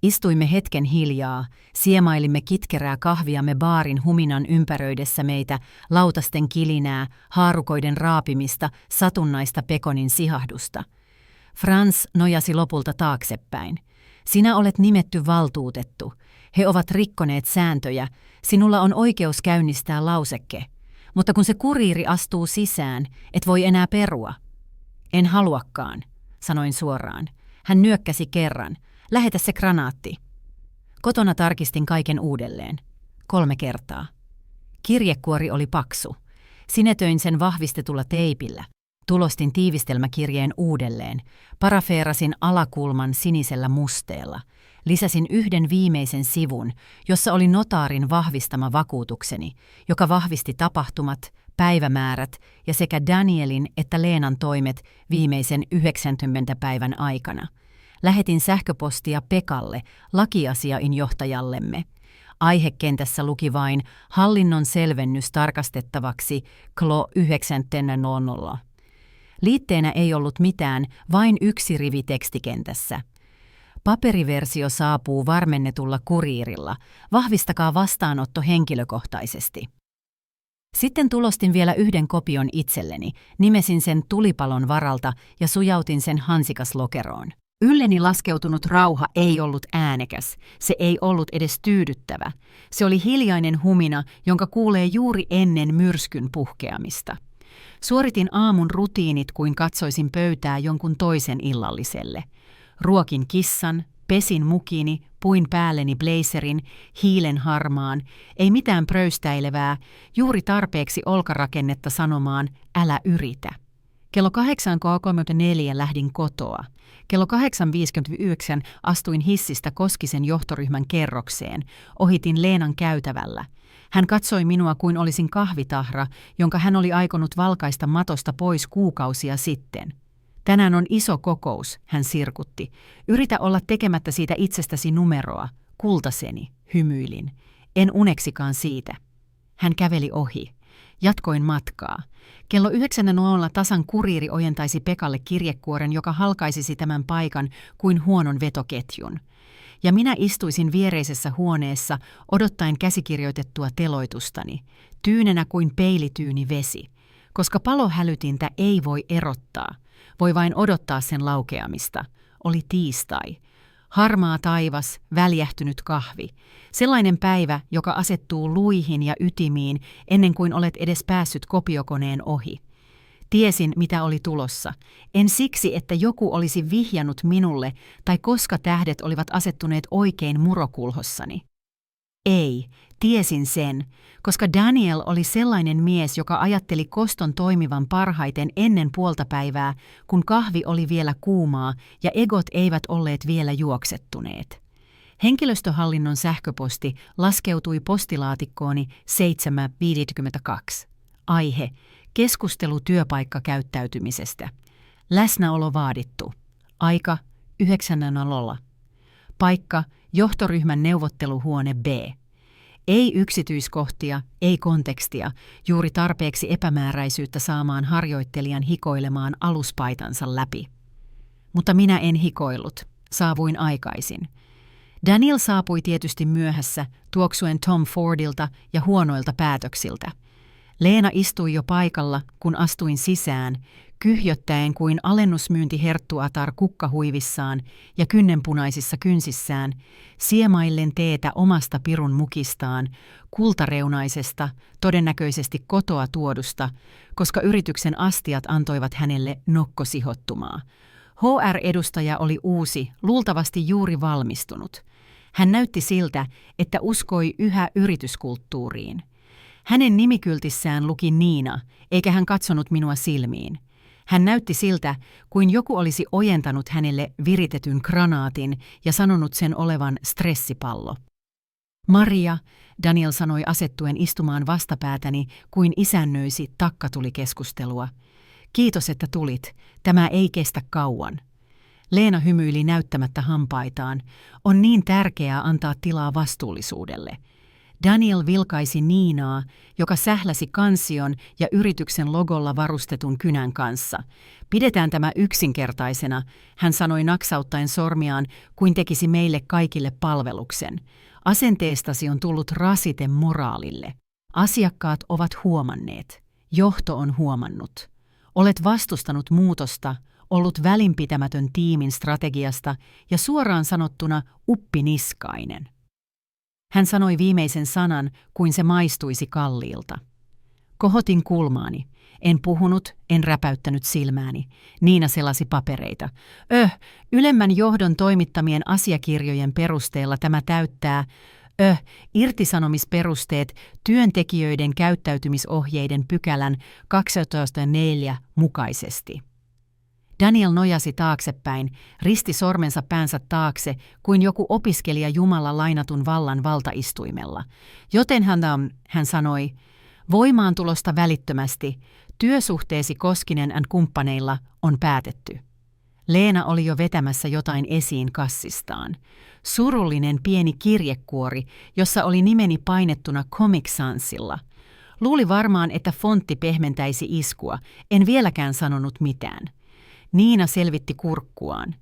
Istuimme hetken hiljaa, siemailimme kitkerää kahviamme baarin huminan ympäröidessä meitä, lautasten kilinää, haarukoiden raapimista, satunnaista pekonin sihahdusta. Frans nojasi lopulta taaksepäin. Sinä olet nimetty valtuutettu. He ovat rikkoneet sääntöjä. Sinulla on oikeus käynnistää lauseke. Mutta kun se kuriiri astuu sisään, et voi enää perua. En haluakaan, sanoin suoraan. Hän nyökkäsi kerran. Lähetä se granaatti. Kotona tarkistin kaiken uudelleen. 3 kertaa. Kirjekuori oli paksu. Sinetöin sen vahvistetulla teipillä. Tulostin tiivistelmäkirjeen uudelleen. Parafeerasin alakulman sinisellä musteella. Lisäsin 1 viimeisen sivun, jossa oli notaarin vahvistama vakuutukseni, joka vahvisti tapahtumat, päivämäärät ja sekä Danielin että Leenan toimet viimeisen 90 päivän aikana. Lähetin sähköpostia Pekalle, lakiasiainjohtajallemme. Aihekentässä luki vain hallinnon selvennys tarkastettavaksi KLO 900. Liitteenä ei ollut mitään, vain 1 rivi tekstikentässä. Paperiversio saapuu varmennetulla kuriirilla. Vahvistakaa vastaanotto henkilökohtaisesti. Sitten tulostin vielä 1 kopion itselleni, nimesin sen tulipalon varalta ja sujautin sen hansikaslokeroon. Ylleni laskeutunut rauha ei ollut äänekäs, se ei ollut edes tyydyttävä. Se oli hiljainen humina, jonka kuulee juuri ennen myrskyn puhkeamista. Suoritin aamun rutiinit kuin katsoisin pöytää jonkun toisen illalliselle. Ruokin kissan, pesin mukini, puin päälleni blazerin, hiilen harmaan, ei mitään pröystäilevää, juuri tarpeeksi olkarakennetta sanomaan, älä yritä. Kello 8.34 lähdin kotoa. Kello 8.59 astuin hissistä Koskisen johtoryhmän kerrokseen, ohitin Leenan käytävällä. Hän katsoi minua kuin olisin kahvitahra, jonka hän oli aikonut valkaista matosta pois kuukausia sitten. Tänään on iso kokous, hän sirkutti. Yritä olla tekemättä siitä itsestäsi numeroa. Kultaseni, hymyilin. En uneksikaan siitä. Hän käveli ohi. Jatkoin matkaa. Kello 9.00 tasan kuriiri ojentaisi Pekalle kirjekuoren, joka halkaisisi tämän paikan kuin huonon vetoketjun. Ja minä istuisin viereisessä huoneessa odottaen käsikirjoitettua teloitustani, tyynenä kuin peilityyni vesi, koska palohälytintä ei voi erottaa. Voi vain odottaa sen laukeamista. Oli tiistai. Harmaa taivas, väljähtynyt kahvi. Sellainen päivä, joka asettuu luihin ja ytimiin ennen kuin olet edes päässyt kopiokoneen ohi. Tiesin, mitä oli tulossa. En siksi, että joku olisi vihjannut minulle tai koska tähdet olivat asettuneet oikein murokulhossani. Ei, tiesin sen, koska Daniel oli sellainen mies, joka ajatteli koston toimivan parhaiten ennen puoltapäivää, kun kahvi oli vielä kuumaa ja egot eivät olleet vielä juoksettuneet. Henkilöstöhallinnon sähköposti laskeutui postilaatikkooni 7.52. Aihe: keskustelu työpaikkakäyttäytymisestä. Läsnäolo vaadittu. Aika 9.00. Paikka: johtoryhmän neuvotteluhuone B. Ei yksityiskohtia, ei kontekstia, juuri tarpeeksi epämääräisyyttä saamaan harjoittelijan hikoilemaan aluspaitansa läpi. Mutta minä en hikoillut. Saavuin aikaisin. Daniel saapui tietysti myöhässä, tuoksuen Tom Fordilta ja huonoilta päätöksiltä. Leena istui jo paikalla, kun astuin sisään, kyhjöttäen kuin alennusmyyntiherttuatar kukkahuivissaan ja kynnenpunaisissa kynsissään, siemaillen teetä omasta pirun mukistaan, kultareunaisesta, todennäköisesti kotoa tuodusta, koska yrityksen astiat antoivat hänelle nokkosihottumaa. HR-edustaja oli uusi, luultavasti juuri valmistunut. Hän näytti siltä, että uskoi yhä yrityskulttuuriin. Hänen nimikyltissään luki Niina, eikä hän katsonut minua silmiin. Hän näytti siltä, kuin joku olisi ojentanut hänelle viritetyn granaatin ja sanonut sen olevan stressipallo. Maria, Daniel sanoi asettuen istumaan vastapäätäni, kuin isännöisi takkatulikeskustelua. Kiitos, että tulit. Tämä ei kestä kauan. Leena hymyili näyttämättä hampaitaan. On niin tärkeää antaa tilaa vastuullisuudelle. Daniel vilkaisi Niinaa, joka sähläsi kansion ja yrityksen logolla varustetun kynän kanssa. Pidetään tämä yksinkertaisena, hän sanoi naksauttaen sormiaan, kuin tekisi meille kaikille palveluksen. Asenteestasi on tullut rasite moraalille. Asiakkaat ovat huomanneet. Johto on huomannut. Olet vastustanut muutosta, ollut välinpitämätön tiimin strategiasta ja suoraan sanottuna uppiniskainen. Hän sanoi viimeisen sanan, kuin se maistuisi kalliilta. Kohotin kulmaani. En puhunut, en räpäyttänyt silmääni. Niina selasi papereita. Ylemmän johdon toimittamien asiakirjojen perusteella tämä täyttää irtisanomisperusteet työntekijöiden käyttäytymisohjeiden pykälän 12.4 mukaisesti. Daniel nojasi taaksepäin, risti sormensa päänsä taakse kuin joku opiskelija Jumala lainatun vallan valtaistuimella. Joten hän sanoi, voimaantulosta välittömästi, työsuhteesi Koskinen & kumppaneilla on päätetty. Leena oli jo vetämässä jotain esiin kassistaan. Surullinen pieni kirjekuori, jossa oli nimeni painettuna Comic Sansilla. Luuli varmaan, että fontti pehmentäisi iskua, en vieläkään sanonut mitään. Niina selvitti kurkkuaan.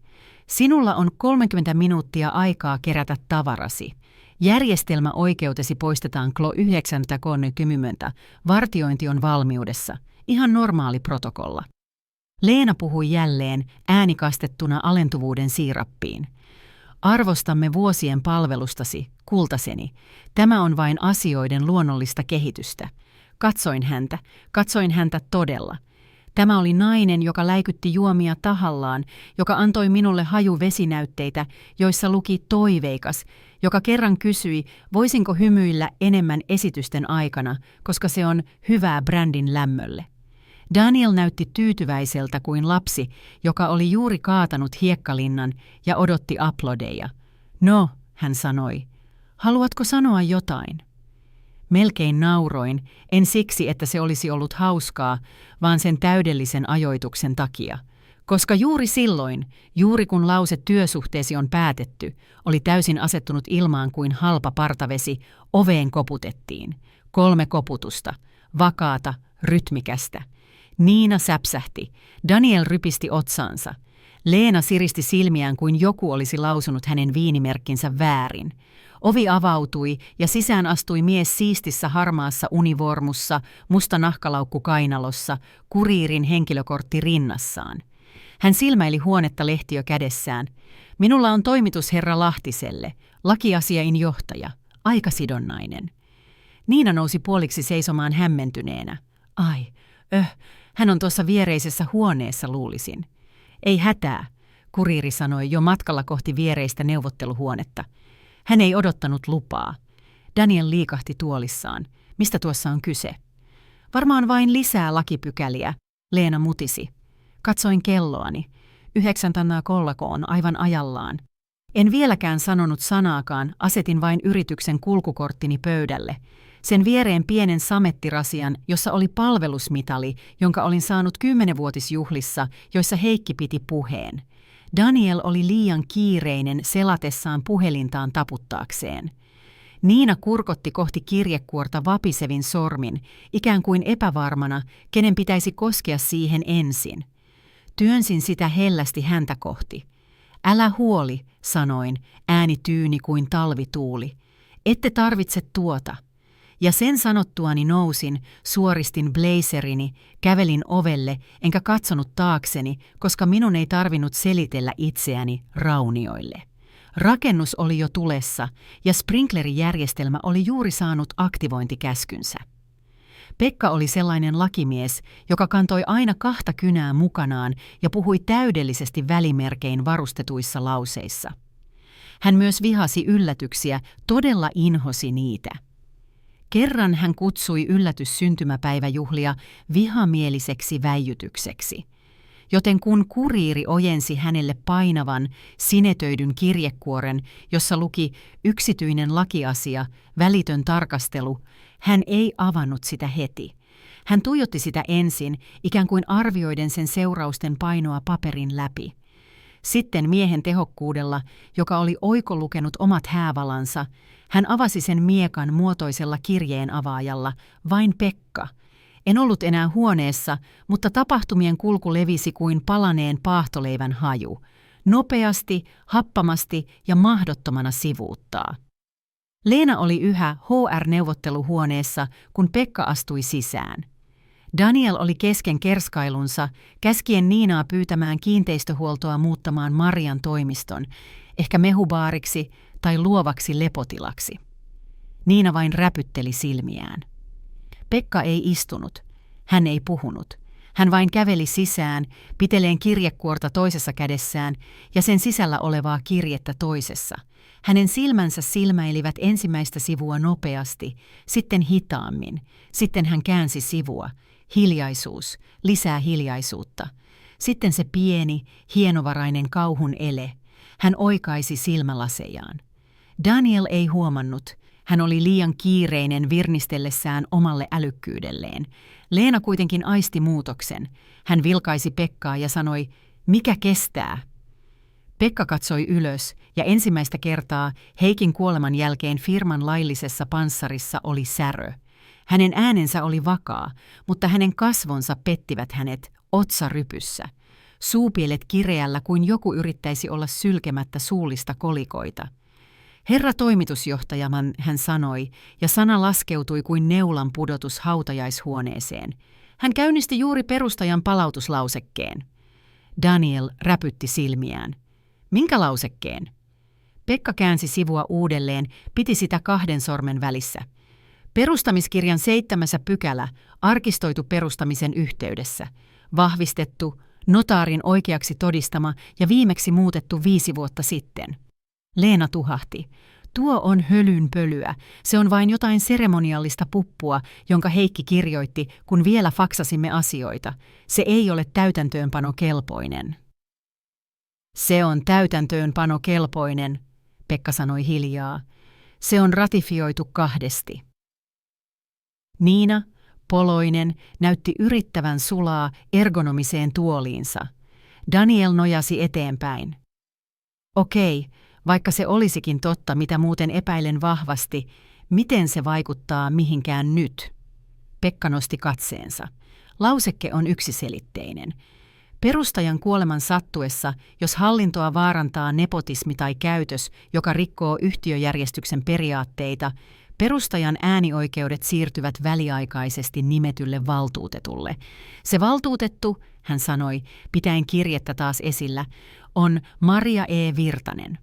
Sinulla on 30 minuuttia aikaa kerätä tavarasi. Järjestelmäoikeutesi poistetaan klo 9:30. Vartiointi on valmiudessa. Ihan normaali protokolla. Leena puhui jälleen ääni kastettuna alentuvuuden siirappiin. Arvostamme vuosien palvelustasi, kultaseni. Tämä on vain asioiden luonnollista kehitystä. Katsoin häntä todella. Tämä oli nainen, joka läikytti juomia tahallaan, joka antoi minulle hajuvesinäytteitä, joissa luki toiveikas, joka kerran kysyi, voisinko hymyillä enemmän esitysten aikana, koska se on hyvää brändin lämmölle. Daniel näytti tyytyväiseltä kuin lapsi, joka oli juuri kaatanut hiekkalinnan ja odotti aplodeja. No, hän sanoi, haluatko sanoa jotain? Melkein nauroin, en siksi, että se olisi ollut hauskaa, vaan sen täydellisen ajoituksen takia. Koska juuri silloin, juuri kun lause työsuhteesi on päätetty, oli täysin asettunut ilmaan kuin halpa partavesi, oveen koputettiin. 3 koputusta, vakaata, rytmikästä. Niina säpsähti, Daniel rypisti otsaansa. Leena siristi silmiään kuin joku olisi lausunut hänen viinimerkkinsä väärin. Ovi avautui ja sisään astui mies siistissä harmaassa univormussa, musta nahkalaukku kainalossa, kuriirin henkilökortti rinnassaan. Hän silmäili huonetta lehtiö kädessään. Minulla on toimitus herra Lahtiselle, lakiasiain johtaja, aikasidonnainen. Niina nousi puoliksi seisomaan hämmentyneenä. Hän on tuossa viereisessä huoneessa, luulisin. Ei hätää, kuriiri sanoi jo matkalla kohti viereistä neuvotteluhuonetta. Hän ei odottanut lupaa. Daniel liikahti tuolissaan. Mistä tuossa on kyse? Varmaan vain lisää lakipykäliä, Leena mutisi. Katsoin kelloani. 9:03 on aivan ajallaan. En vieläkään sanonut sanaakaan, asetin vain yrityksen kulkukorttini pöydälle. Sen viereen pienen samettirasian, jossa oli palvelusmitali, jonka olin saanut 10-vuotisjuhlissa, joissa Heikki piti puheen. Daniel oli liian kiireinen selatessaan puhelintaan taputtaakseen. Niina kurkotti kohti kirjekuorta vapisevin sormin, ikään kuin epävarmana, kenen pitäisi koskea siihen ensin. Työnsin sitä hellästi häntä kohti. Älä huoli, sanoin, ääni tyyni kuin talvituuli. Ette tarvitse tuota. Ja sen sanottuani nousin, suoristin blazerini, kävelin ovelle, enkä katsonut taakseni, koska minun ei tarvinnut selitellä itseäni raunioille. Rakennus oli jo tulessa, ja sprinklerijärjestelmä oli juuri saanut aktivointikäskynsä. Pekka oli sellainen lakimies, joka kantoi aina 2 kynää mukanaan ja puhui täydellisesti välimerkein varustetuissa lauseissa. Hän myös vihasi yllätyksiä, todella inhosi niitä. Kerran hän kutsui yllätyssyntymäpäiväjuhlia vihamieliseksi väijytykseksi. Joten kun kuriiri ojensi hänelle painavan, sinetöidyn kirjekuoren, jossa luki yksityinen lakiasia, välitön tarkastelu, hän ei avannut sitä heti. Hän tuijotti sitä ensin, ikään kuin arvioiden sen seurausten painoa paperin läpi. Sitten miehen tehokkuudella, joka oli oikolukenut omat häävalansa, hän avasi sen miekan muotoisella kirjeen avaajalla, vain Pekka. En ollut enää huoneessa, mutta tapahtumien kulku levisi kuin palaneen paahtoleivän haju. Nopeasti, happamasti ja mahdottomana sivuuttaa. Leena oli yhä HR-neuvotteluhuoneessa, kun Pekka astui sisään. Daniel oli kesken kerskailunsa, käskien Niinaa pyytämään kiinteistöhuoltoa muuttamaan Marian toimiston, ehkä mehubaariksi tai luovaksi lepotilaksi. Niina vain räpytteli silmiään. Pekka ei istunut. Hän ei puhunut. Hän vain käveli sisään, piteleen kirjekuorta toisessa kädessään ja sen sisällä olevaa kirjettä toisessa. Hänen silmänsä silmäilivät ensimmäistä sivua nopeasti, sitten hitaammin. Sitten hän käänsi sivua. Hiljaisuus, lisää hiljaisuutta. Sitten se pieni, hienovarainen kauhun ele. Hän oikaisi silmälasejaan. Daniel ei huomannut. Hän oli liian kiireinen virnistellessään omalle älykkyydelleen. Leena kuitenkin aisti muutoksen. Hän vilkaisi Pekkaa ja sanoi, mikä kestää? Pekka katsoi ylös ja ensimmäistä kertaa Heikin kuoleman jälkeen firman laillisessa panssarissa oli särö. Hänen äänensä oli vakaa, mutta hänen kasvonsa pettivät hänet otsarypyssä. Suupielet kireällä kuin joku yrittäisi olla sylkemättä suullista kolikoita. Herra toimitusjohtaja, hän sanoi, ja sana laskeutui kuin neulan pudotus hautajaishuoneeseen. Hän käynnisti juuri perustajan palautuslausekkeen. Daniel räpytti silmiään. Minkä lausekkeen? Pekka käänsi sivua uudelleen, piti sitä 2 sormen välissä. Perustamiskirjan 7. pykälä, arkistoitu perustamisen yhteydessä, vahvistettu, notaarin oikeaksi todistama ja viimeksi muutettu 5 vuotta sitten. Leena tuhahti. Tuo on hölynpölyä. Se on vain jotain seremoniallista puppua, jonka Heikki kirjoitti, kun vielä faksasimme asioita. Se ei ole täytäntöönpanokelpoinen. Se on täytäntöönpanokelpoinen, Pekka sanoi hiljaa. Se on ratifioitu 2. Niina, poloinen, näytti yrittävän sulaa ergonomiseen tuoliinsa. Daniel nojasi eteenpäin. Okei, vaikka se olisikin totta, mitä muuten epäilen vahvasti, miten se vaikuttaa mihinkään nyt? Pekka nosti katseensa. Lauseke on yksiselitteinen. Perustajan kuoleman sattuessa, jos hallintoa vaarantaa nepotismi tai käytös, joka rikkoo yhtiöjärjestyksen periaatteita, perustajan äänioikeudet siirtyvät väliaikaisesti nimetylle valtuutetulle. Se valtuutettu, hän sanoi, pitäen kirjettä taas esillä, on Maria E. Virtanen.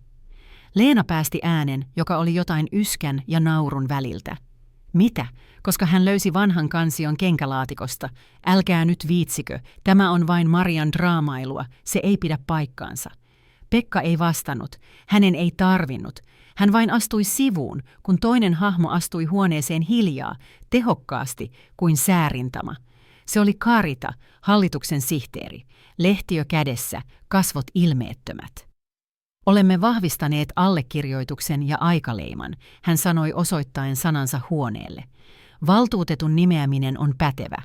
Leena päästi äänen, joka oli jotain yskän ja naurun väliltä. Mitä? Koska hän löysi vanhan kansion kenkälaatikosta. Älkää nyt viitsikö, tämä on vain Marian draamailua, se ei pidä paikkaansa. Pekka ei vastannut, hänen ei tarvinnut. Hän vain astui sivuun, kun toinen hahmo astui huoneeseen hiljaa, tehokkaasti kuin säärintama. Se oli Karita, hallituksen sihteeri, lehtiö kädessä, kasvot ilmeettömät. Olemme vahvistaneet allekirjoituksen ja aikaleiman, hän sanoi osoittaen sanansa huoneelle. Valtuutetun nimeäminen on pätevä.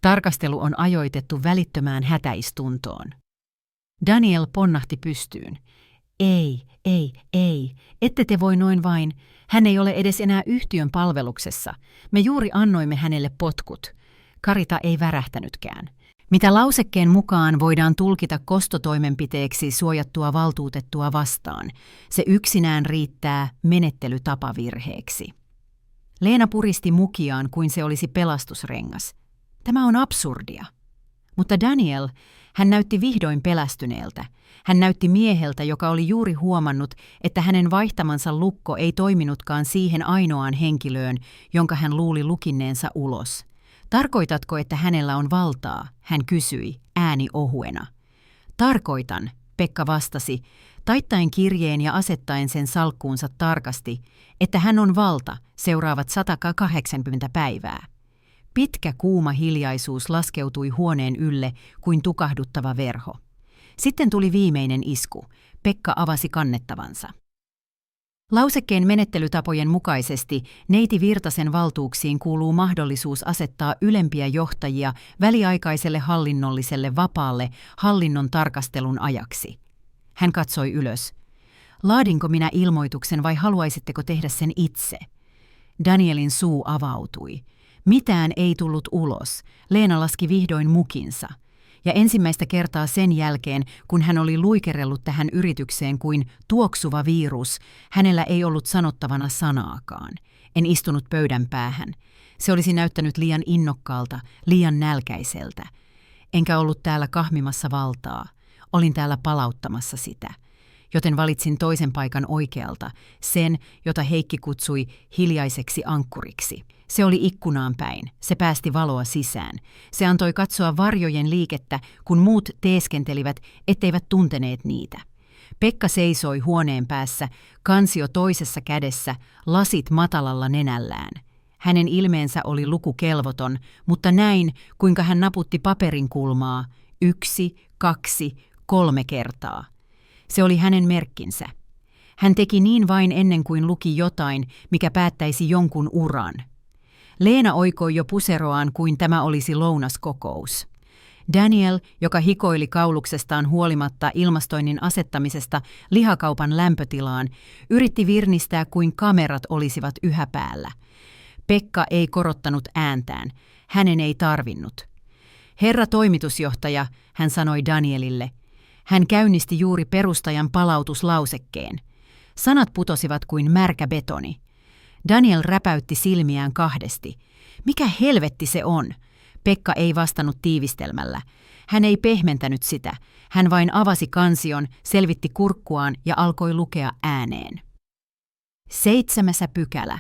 Tarkastelu on ajoitettu välittömään hätäistuntoon. Daniel ponnahti pystyyn. Ei, ette te voi noin vain. Hän ei ole edes enää yhtiön palveluksessa. Me juuri annoimme hänelle potkut. Karita ei värähtänytkään. Mitä lausekkeen mukaan voidaan tulkita kostotoimenpiteeksi suojattua valtuutettua vastaan? Se yksinään riittää menettelytapavirheeksi. Leena puristi mukiaan kuin se olisi pelastusrengas. Tämä on absurdia. Mutta Daniel, hän näytti vihdoin pelästyneeltä. Hän näytti mieheltä, joka oli juuri huomannut, että hänen vaihtamansa lukko ei toiminutkaan siihen ainoaan henkilöön, jonka hän luuli lukinneensa ulos. Tarkoitatko, että hänellä on valtaa? Hän kysyi, ääni ohuena. Tarkoitan, Pekka vastasi, taittaen kirjeen ja asettaen sen salkkuunsa tarkasti, että hän on valta seuraavat 180 päivää. Pitkä kuuma hiljaisuus laskeutui huoneen ylle kuin tukahduttava verho. Sitten tuli viimeinen isku. Pekka avasi kannettavansa. Lausekkeen menettelytapojen mukaisesti neiti Virtasen valtuuksiin kuuluu mahdollisuus asettaa ylempiä johtajia väliaikaiselle hallinnolliselle vapaalle hallinnon tarkastelun ajaksi. Hän katsoi ylös. Laadinko minä ilmoituksen vai haluaisitteko tehdä sen itse? Danielin suu avautui. Mitään ei tullut ulos. Leena laski vihdoin mukinsa. Ja ensimmäistä kertaa sen jälkeen, kun hän oli luikerellut tähän yritykseen kuin tuoksuva virus, hänellä ei ollut sanottavana sanaakaan. En istunut pöydän päähän. Se olisi näyttänyt liian innokkaalta, liian nälkäiseltä. Enkä ollut täällä kahmimassa valtaa. Olin täällä palauttamassa sitä. Joten valitsin toisen paikan oikealta, sen, jota Heikki kutsui hiljaiseksi ankkuriksi. Se oli ikkunaan päin. Se päästi valoa sisään. Se antoi katsoa varjojen liikettä, kun muut teeskentelivät, etteivät tunteneet niitä. Pekka seisoi huoneen päässä, kansio toisessa kädessä, lasit matalalla nenällään. Hänen ilmeensä oli lukukelvoton, mutta näin, kuinka hän naputti paperin kulmaa 1, 2, 3 kertaa. Se oli hänen merkkinsä. Hän teki niin vain ennen kuin luki jotain, mikä päättäisi jonkun uran. Leena oikoi jo puseroaan, kuin tämä olisi lounaskokous. Daniel, joka hikoili kauluksestaan huolimatta ilmastoinnin asettamisesta lihakaupan lämpötilaan, yritti virnistää, kuin kamerat olisivat yhä päällä. Pekka ei korottanut ääntään. Hänen ei tarvinnut. Herra toimitusjohtaja, hän sanoi Danielille. Hän käynnisti juuri perustajan palautuslausekkeen. Sanat putosivat kuin märkä betoni. Daniel räpäytti silmiään kahdesti. Mikä helvetti se on? Pekka ei vastannut tiivistelmällä. Hän ei pehmentänyt sitä. Hän vain avasi kansion, selvitti kurkkuaan ja alkoi lukea ääneen. 7. pykälä.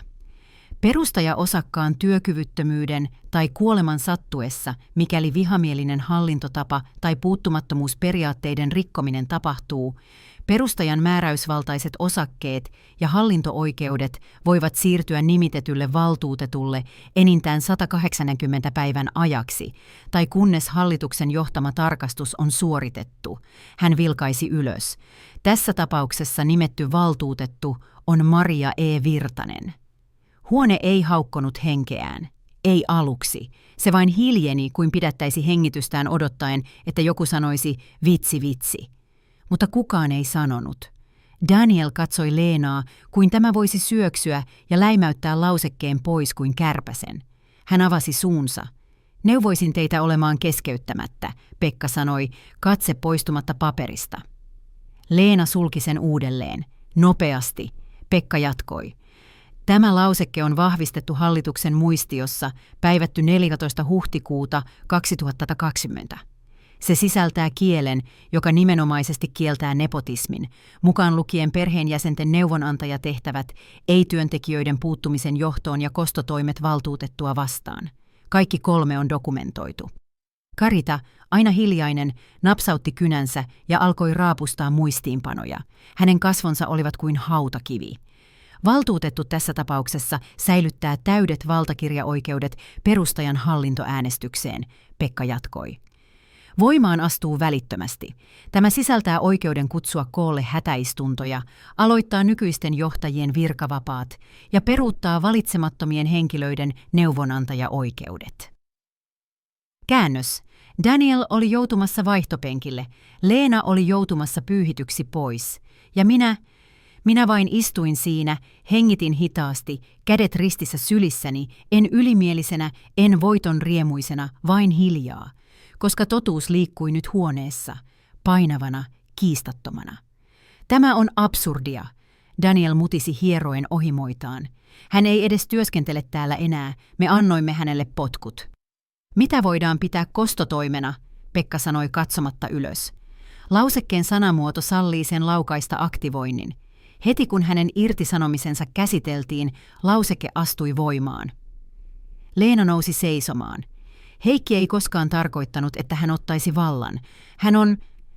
Perustajaosakkaan työkyvyttömyyden tai kuoleman sattuessa, mikäli vihamielinen hallintotapa tai puuttumattomuusperiaatteiden rikkominen tapahtuu, perustajan määräysvaltaiset osakkeet ja hallinto-oikeudet voivat siirtyä nimitetylle valtuutetulle enintään 180 päivän ajaksi, tai kunnes hallituksen johtama tarkastus on suoritettu. Hän vilkaisi ylös. Tässä tapauksessa nimetty valtuutettu on Maria E. Virtanen. Huone ei haukkonut henkeään. Ei aluksi. Se vain hiljeni, kuin pidättäisi hengitystään odottaen, että joku sanoisi vitsi vitsi. Mutta kukaan ei sanonut. Daniel katsoi Leenaa, kuin tämä voisi syöksyä ja läimäyttää lausekkeen pois kuin kärpäsen. Hän avasi suunsa. Neuvoisin teitä olemaan keskeyttämättä, Pekka sanoi, katse poistumatta paperista. Leena sulki sen uudelleen. Nopeasti. Pekka jatkoi. Tämä lauseke on vahvistettu hallituksen muistiossa, päivätty 14. huhtikuuta 2020. Se sisältää kielen, joka nimenomaisesti kieltää nepotismin, mukaan lukien perheenjäsenten neuvonantajatehtävät, ei-työntekijöiden puuttumisen johtoon ja kostotoimet valtuutettua vastaan. Kaikki 3 on dokumentoitu. Karita, aina hiljainen, napsautti kynänsä ja alkoi raapustaa muistiinpanoja. Hänen kasvonsa olivat kuin hautakivi. Valtuutettu tässä tapauksessa säilyttää täydet valtakirjaoikeudet perustajan hallintoäänestykseen, Pekka jatkoi. Voimaan astuu välittömästi. Tämä sisältää oikeuden kutsua koolle hätäistuntoja, aloittaa nykyisten johtajien virkavapaat ja peruuttaa valitsemattomien henkilöiden neuvonantajaoikeudet. Käännös. Daniel oli joutumassa vaihtopenkille, Leena oli joutumassa pyyhityksi pois, ja minä vain istuin siinä, hengitin hitaasti, kädet ristissä sylissäni, en ylimielisenä, en voiton riemuisena, vain hiljaa, koska totuus liikkui nyt huoneessa, painavana, kiistattomana. Tämä on absurdia, Daniel mutisi hieroen ohimoitaan. Hän ei edes työskentele täällä enää, me annoimme hänelle potkut. Mitä voidaan pitää kostotoimena, Pekka sanoi katsomatta ylös. Lausekkeen sanamuoto sallii sen laukaista aktivoinnin. Heti kun hänen irtisanomisensa käsiteltiin, lauseke astui voimaan. Leena nousi seisomaan. Heikki ei koskaan tarkoittanut, että hän ottaisi vallan.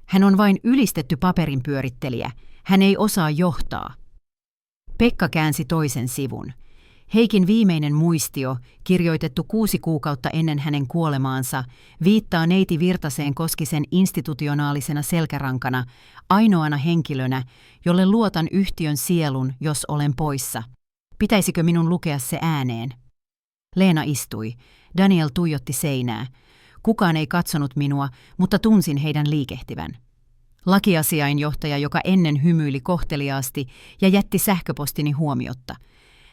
Hän on vain ylistetty paperinpyörittelijä. Hän ei osaa johtaa. Pekka käänsi toisen sivun. Heikin viimeinen muistio, kirjoitettu 6 kuukautta ennen hänen kuolemaansa, viittaa neiti Virtaseen Koskisen institutionaalisena selkärankana, ainoana henkilönä, jolle luotan yhtiön sielun, jos olen poissa. Pitäisikö minun lukea se ääneen? Leena istui. Daniel tuijotti seinää. Kukaan ei katsonut minua, mutta tunsin heidän liikehtivän. Lakiasiainjohtaja, joka ennen hymyili kohteliaasti ja jätti sähköpostini huomiotta.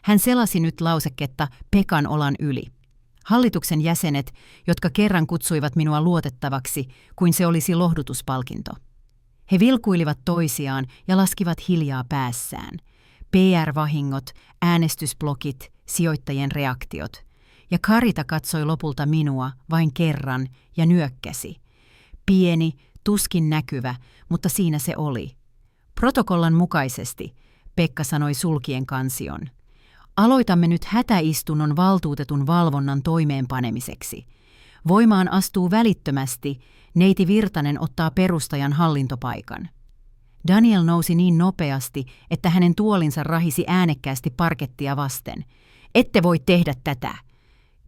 Hän selasi nyt lauseketta Pekan olan yli. Hallituksen jäsenet, jotka kerran kutsuivat minua luotettavaksi, kuin se olisi lohdutuspalkinto. He vilkuilivat toisiaan ja laskivat hiljaa päässään. PR-vahingot, äänestysblokit, sijoittajien reaktiot. Ja Karita katsoi lopulta minua vain kerran ja nyökkäsi. Pieni, tuskin näkyvä, mutta siinä se oli. Protokollan mukaisesti, Pekka sanoi sulkien kansion. Aloitamme nyt hätäistunnon valtuutetun valvonnan toimeenpanemiseksi. Voimaan astuu välittömästi, neiti Virtanen ottaa perustajan hallintopaikan. Daniel nousi niin nopeasti, että hänen tuolinsa rahisi äänekkäästi parkettia vasten. Ette voi tehdä tätä.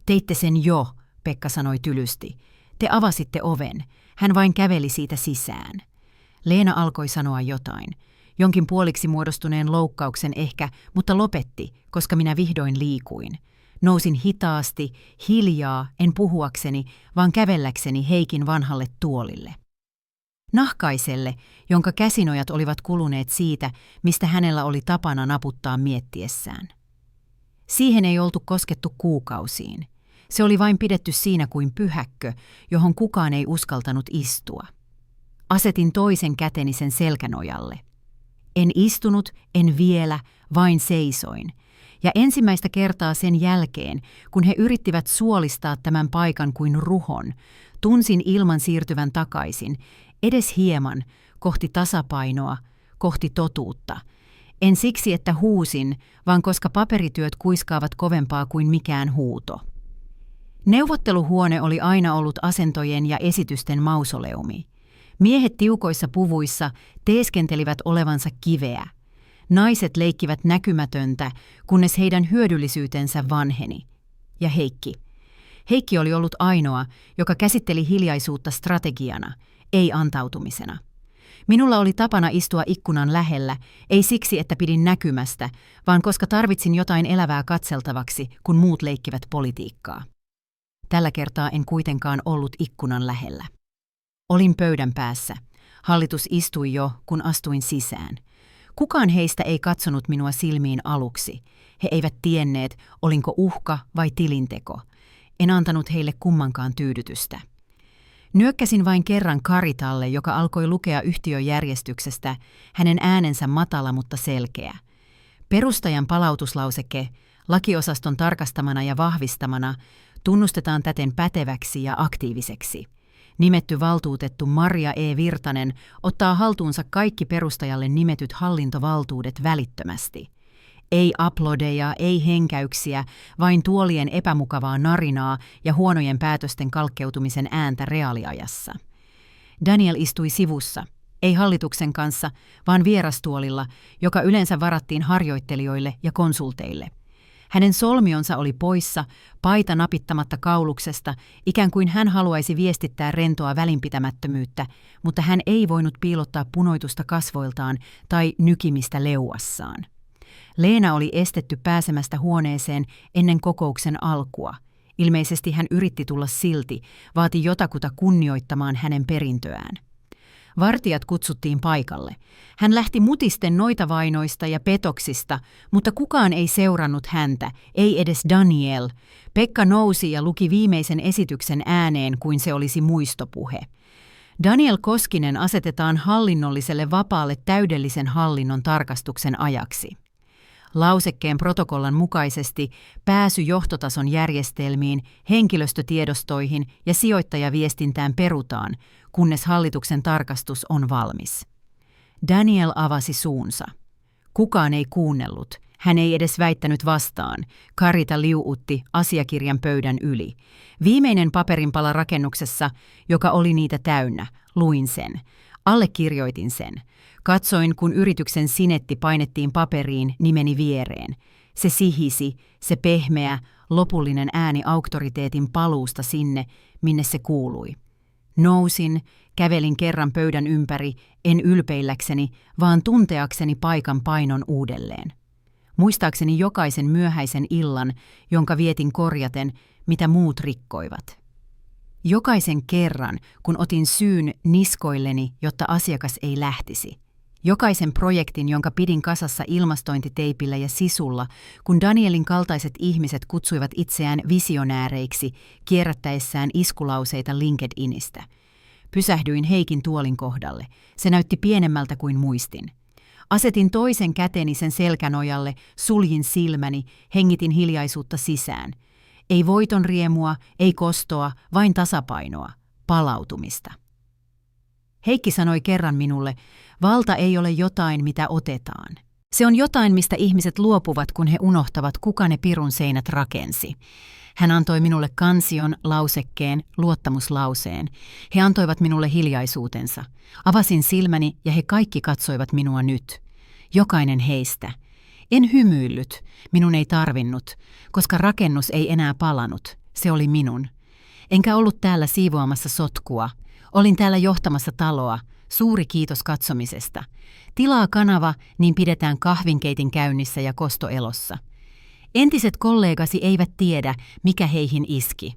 Teitte sen jo, Pekka sanoi tylysti. Te avasitte oven. Hän vain käveli siitä sisään. Leena alkoi sanoa jotain. Jonkin puoliksi muodostuneen loukkauksen ehkä, mutta lopetti, koska minä vihdoin liikuin. Nousin hitaasti, hiljaa, en puhuakseni, vaan kävelläkseni Heikin vanhalle tuolille. Nahkaiselle, jonka käsinojat olivat kuluneet siitä, mistä hänellä oli tapana naputtaa miettiessään. Siihen ei oltu koskettu kuukausiin. Se oli vain pidetty siinä kuin pyhäkkö, johon kukaan ei uskaltanut istua. Asetin toisen käteni sen selkänojalle. En istunut, en vielä, vain seisoin. Ja ensimmäistä kertaa sen jälkeen, kun he yrittivät suolistaa tämän paikan kuin ruhon, tunsin ilman siirtyvän takaisin, edes hieman, kohti tasapainoa, kohti totuutta. En siksi, että huusin, vaan koska paperityöt kuiskaavat kovempaa kuin mikään huuto. Neuvotteluhuone oli aina ollut asentojen ja esitysten mausoleumi. Miehet tiukoissa puvuissa teeskentelivät olevansa kiveä. Naiset leikkivät näkymätöntä, kunnes heidän hyödyllisyytensä vanheni. Ja Heikki. Heikki oli ollut ainoa, joka käsitteli hiljaisuutta strategiana, ei antautumisena. Minulla oli tapana istua ikkunan lähellä, ei siksi, että pidin näkymästä, vaan koska tarvitsin jotain elävää katseltavaksi, kun muut leikkivät politiikkaa. Tällä kertaa en kuitenkaan ollut ikkunan lähellä. Olin pöydän päässä. Hallitus istui jo, kun astuin sisään. Kukaan heistä ei katsonut minua silmiin aluksi. He eivät tienneet, olinko uhka vai tilinteko. En antanut heille kummankaan tyydytystä. Nyökkäsin vain kerran Karitalle, joka alkoi lukea yhtiöjärjestyksestä, hänen äänensä matala, mutta selkeä. Perustajan palautuslauseke, lakiosaston tarkastamana ja vahvistamana, tunnustetaan täten päteväksi ja aktiiviseksi. Nimetty valtuutettu Maria E. Virtanen ottaa haltuunsa kaikki perustajalle nimetyt hallintovaltuudet välittömästi. Ei aplodeja, ei henkäyksiä, vain tuolien epämukavaa narinaa ja huonojen päätösten kalkkeutumisen ääntä reaaliajassa. Daniel istui sivussa, ei hallituksen kanssa, vaan vierastuolilla, joka yleensä varattiin harjoittelijoille ja konsulteille. Hänen solmionsa oli poissa, paita napittamatta kauluksesta, ikään kuin hän haluaisi viestittää rentoa välinpitämättömyyttä, mutta hän ei voinut piilottaa punoitusta kasvoiltaan tai nykimistä leuassaan. Leena oli estetty pääsemästä huoneeseen ennen kokouksen alkua. Ilmeisesti hän yritti tulla silti, vaati jotakuta kunnioittamaan hänen perintöään. Vartijat kutsuttiin paikalle. Hän lähti mutisten noitavainoista ja petoksista, mutta kukaan ei seurannut häntä, ei edes Daniel. Pekka nousi ja luki viimeisen esityksen ääneen kuin se olisi muistopuhe. Daniel Koskinen asetetaan hallinnolliselle vapaalle täydellisen hallinnon tarkastuksen ajaksi. Lausekkeen protokollan mukaisesti pääsy johtotason järjestelmiin, henkilöstötiedostoihin ja sijoittajaviestintään perutaan, kunnes hallituksen tarkastus on valmis. Daniel avasi suunsa. Kukaan ei kuunnellut. Hän ei edes väittänyt vastaan. Karita liuutti asiakirjan pöydän yli. Viimeinen paperinpala rakennuksessa, joka oli niitä täynnä, luin sen. Allekirjoitin sen. Katsoin, kun yrityksen sinetti painettiin paperiin nimeni viereen. Se sihisi, se pehmeä, lopullinen ääni auktoriteetin paluusta sinne, minne se kuului. Nousin, kävelin kerran pöydän ympäri, en ylpeilläkseni, vaan tunteakseni paikan painon uudelleen. Muistaakseni jokaisen myöhäisen illan, jonka vietin korjaten, mitä muut rikkoivat. Jokaisen kerran, kun otin syyn niskoilleni, jotta asiakas ei lähtisi. Jokaisen projektin, jonka pidin kasassa ilmastointiteipillä ja sisulla, kun Danielin kaltaiset ihmiset kutsuivat itseään visionääreiksi kierrättäessään iskulauseita LinkedInistä. Pysähdyin Heikin tuolin kohdalle. Se näytti pienemmältä kuin muistin. Asetin toisen käteni sen selkänojalle, suljin silmäni, hengitin hiljaisuutta sisään. Ei voiton riemua, ei kostoa, vain tasapainoa, palautumista. Heikki sanoi kerran minulle, valta ei ole jotain, mitä otetaan. Se on jotain, mistä ihmiset luopuvat, kun he unohtavat, kuka ne pirun seinät rakensi. Hän antoi minulle kansion, lausekkeen, luottamuslauseen. He antoivat minulle hiljaisuutensa. Avasin silmäni ja he kaikki katsoivat minua nyt. Jokainen heistä. En hymyillyt, minun ei tarvinnut, koska rakennus ei enää palanut. Se oli minun. Enkä ollut täällä siivoamassa sotkua. Olin täällä johtamassa taloa. Suuri kiitos katsomisesta. Tilaa kanava, niin pidetään kahvinkeitin käynnissä ja kosto elossa. Entiset kollegasi eivät tiedä, mikä heihin iski.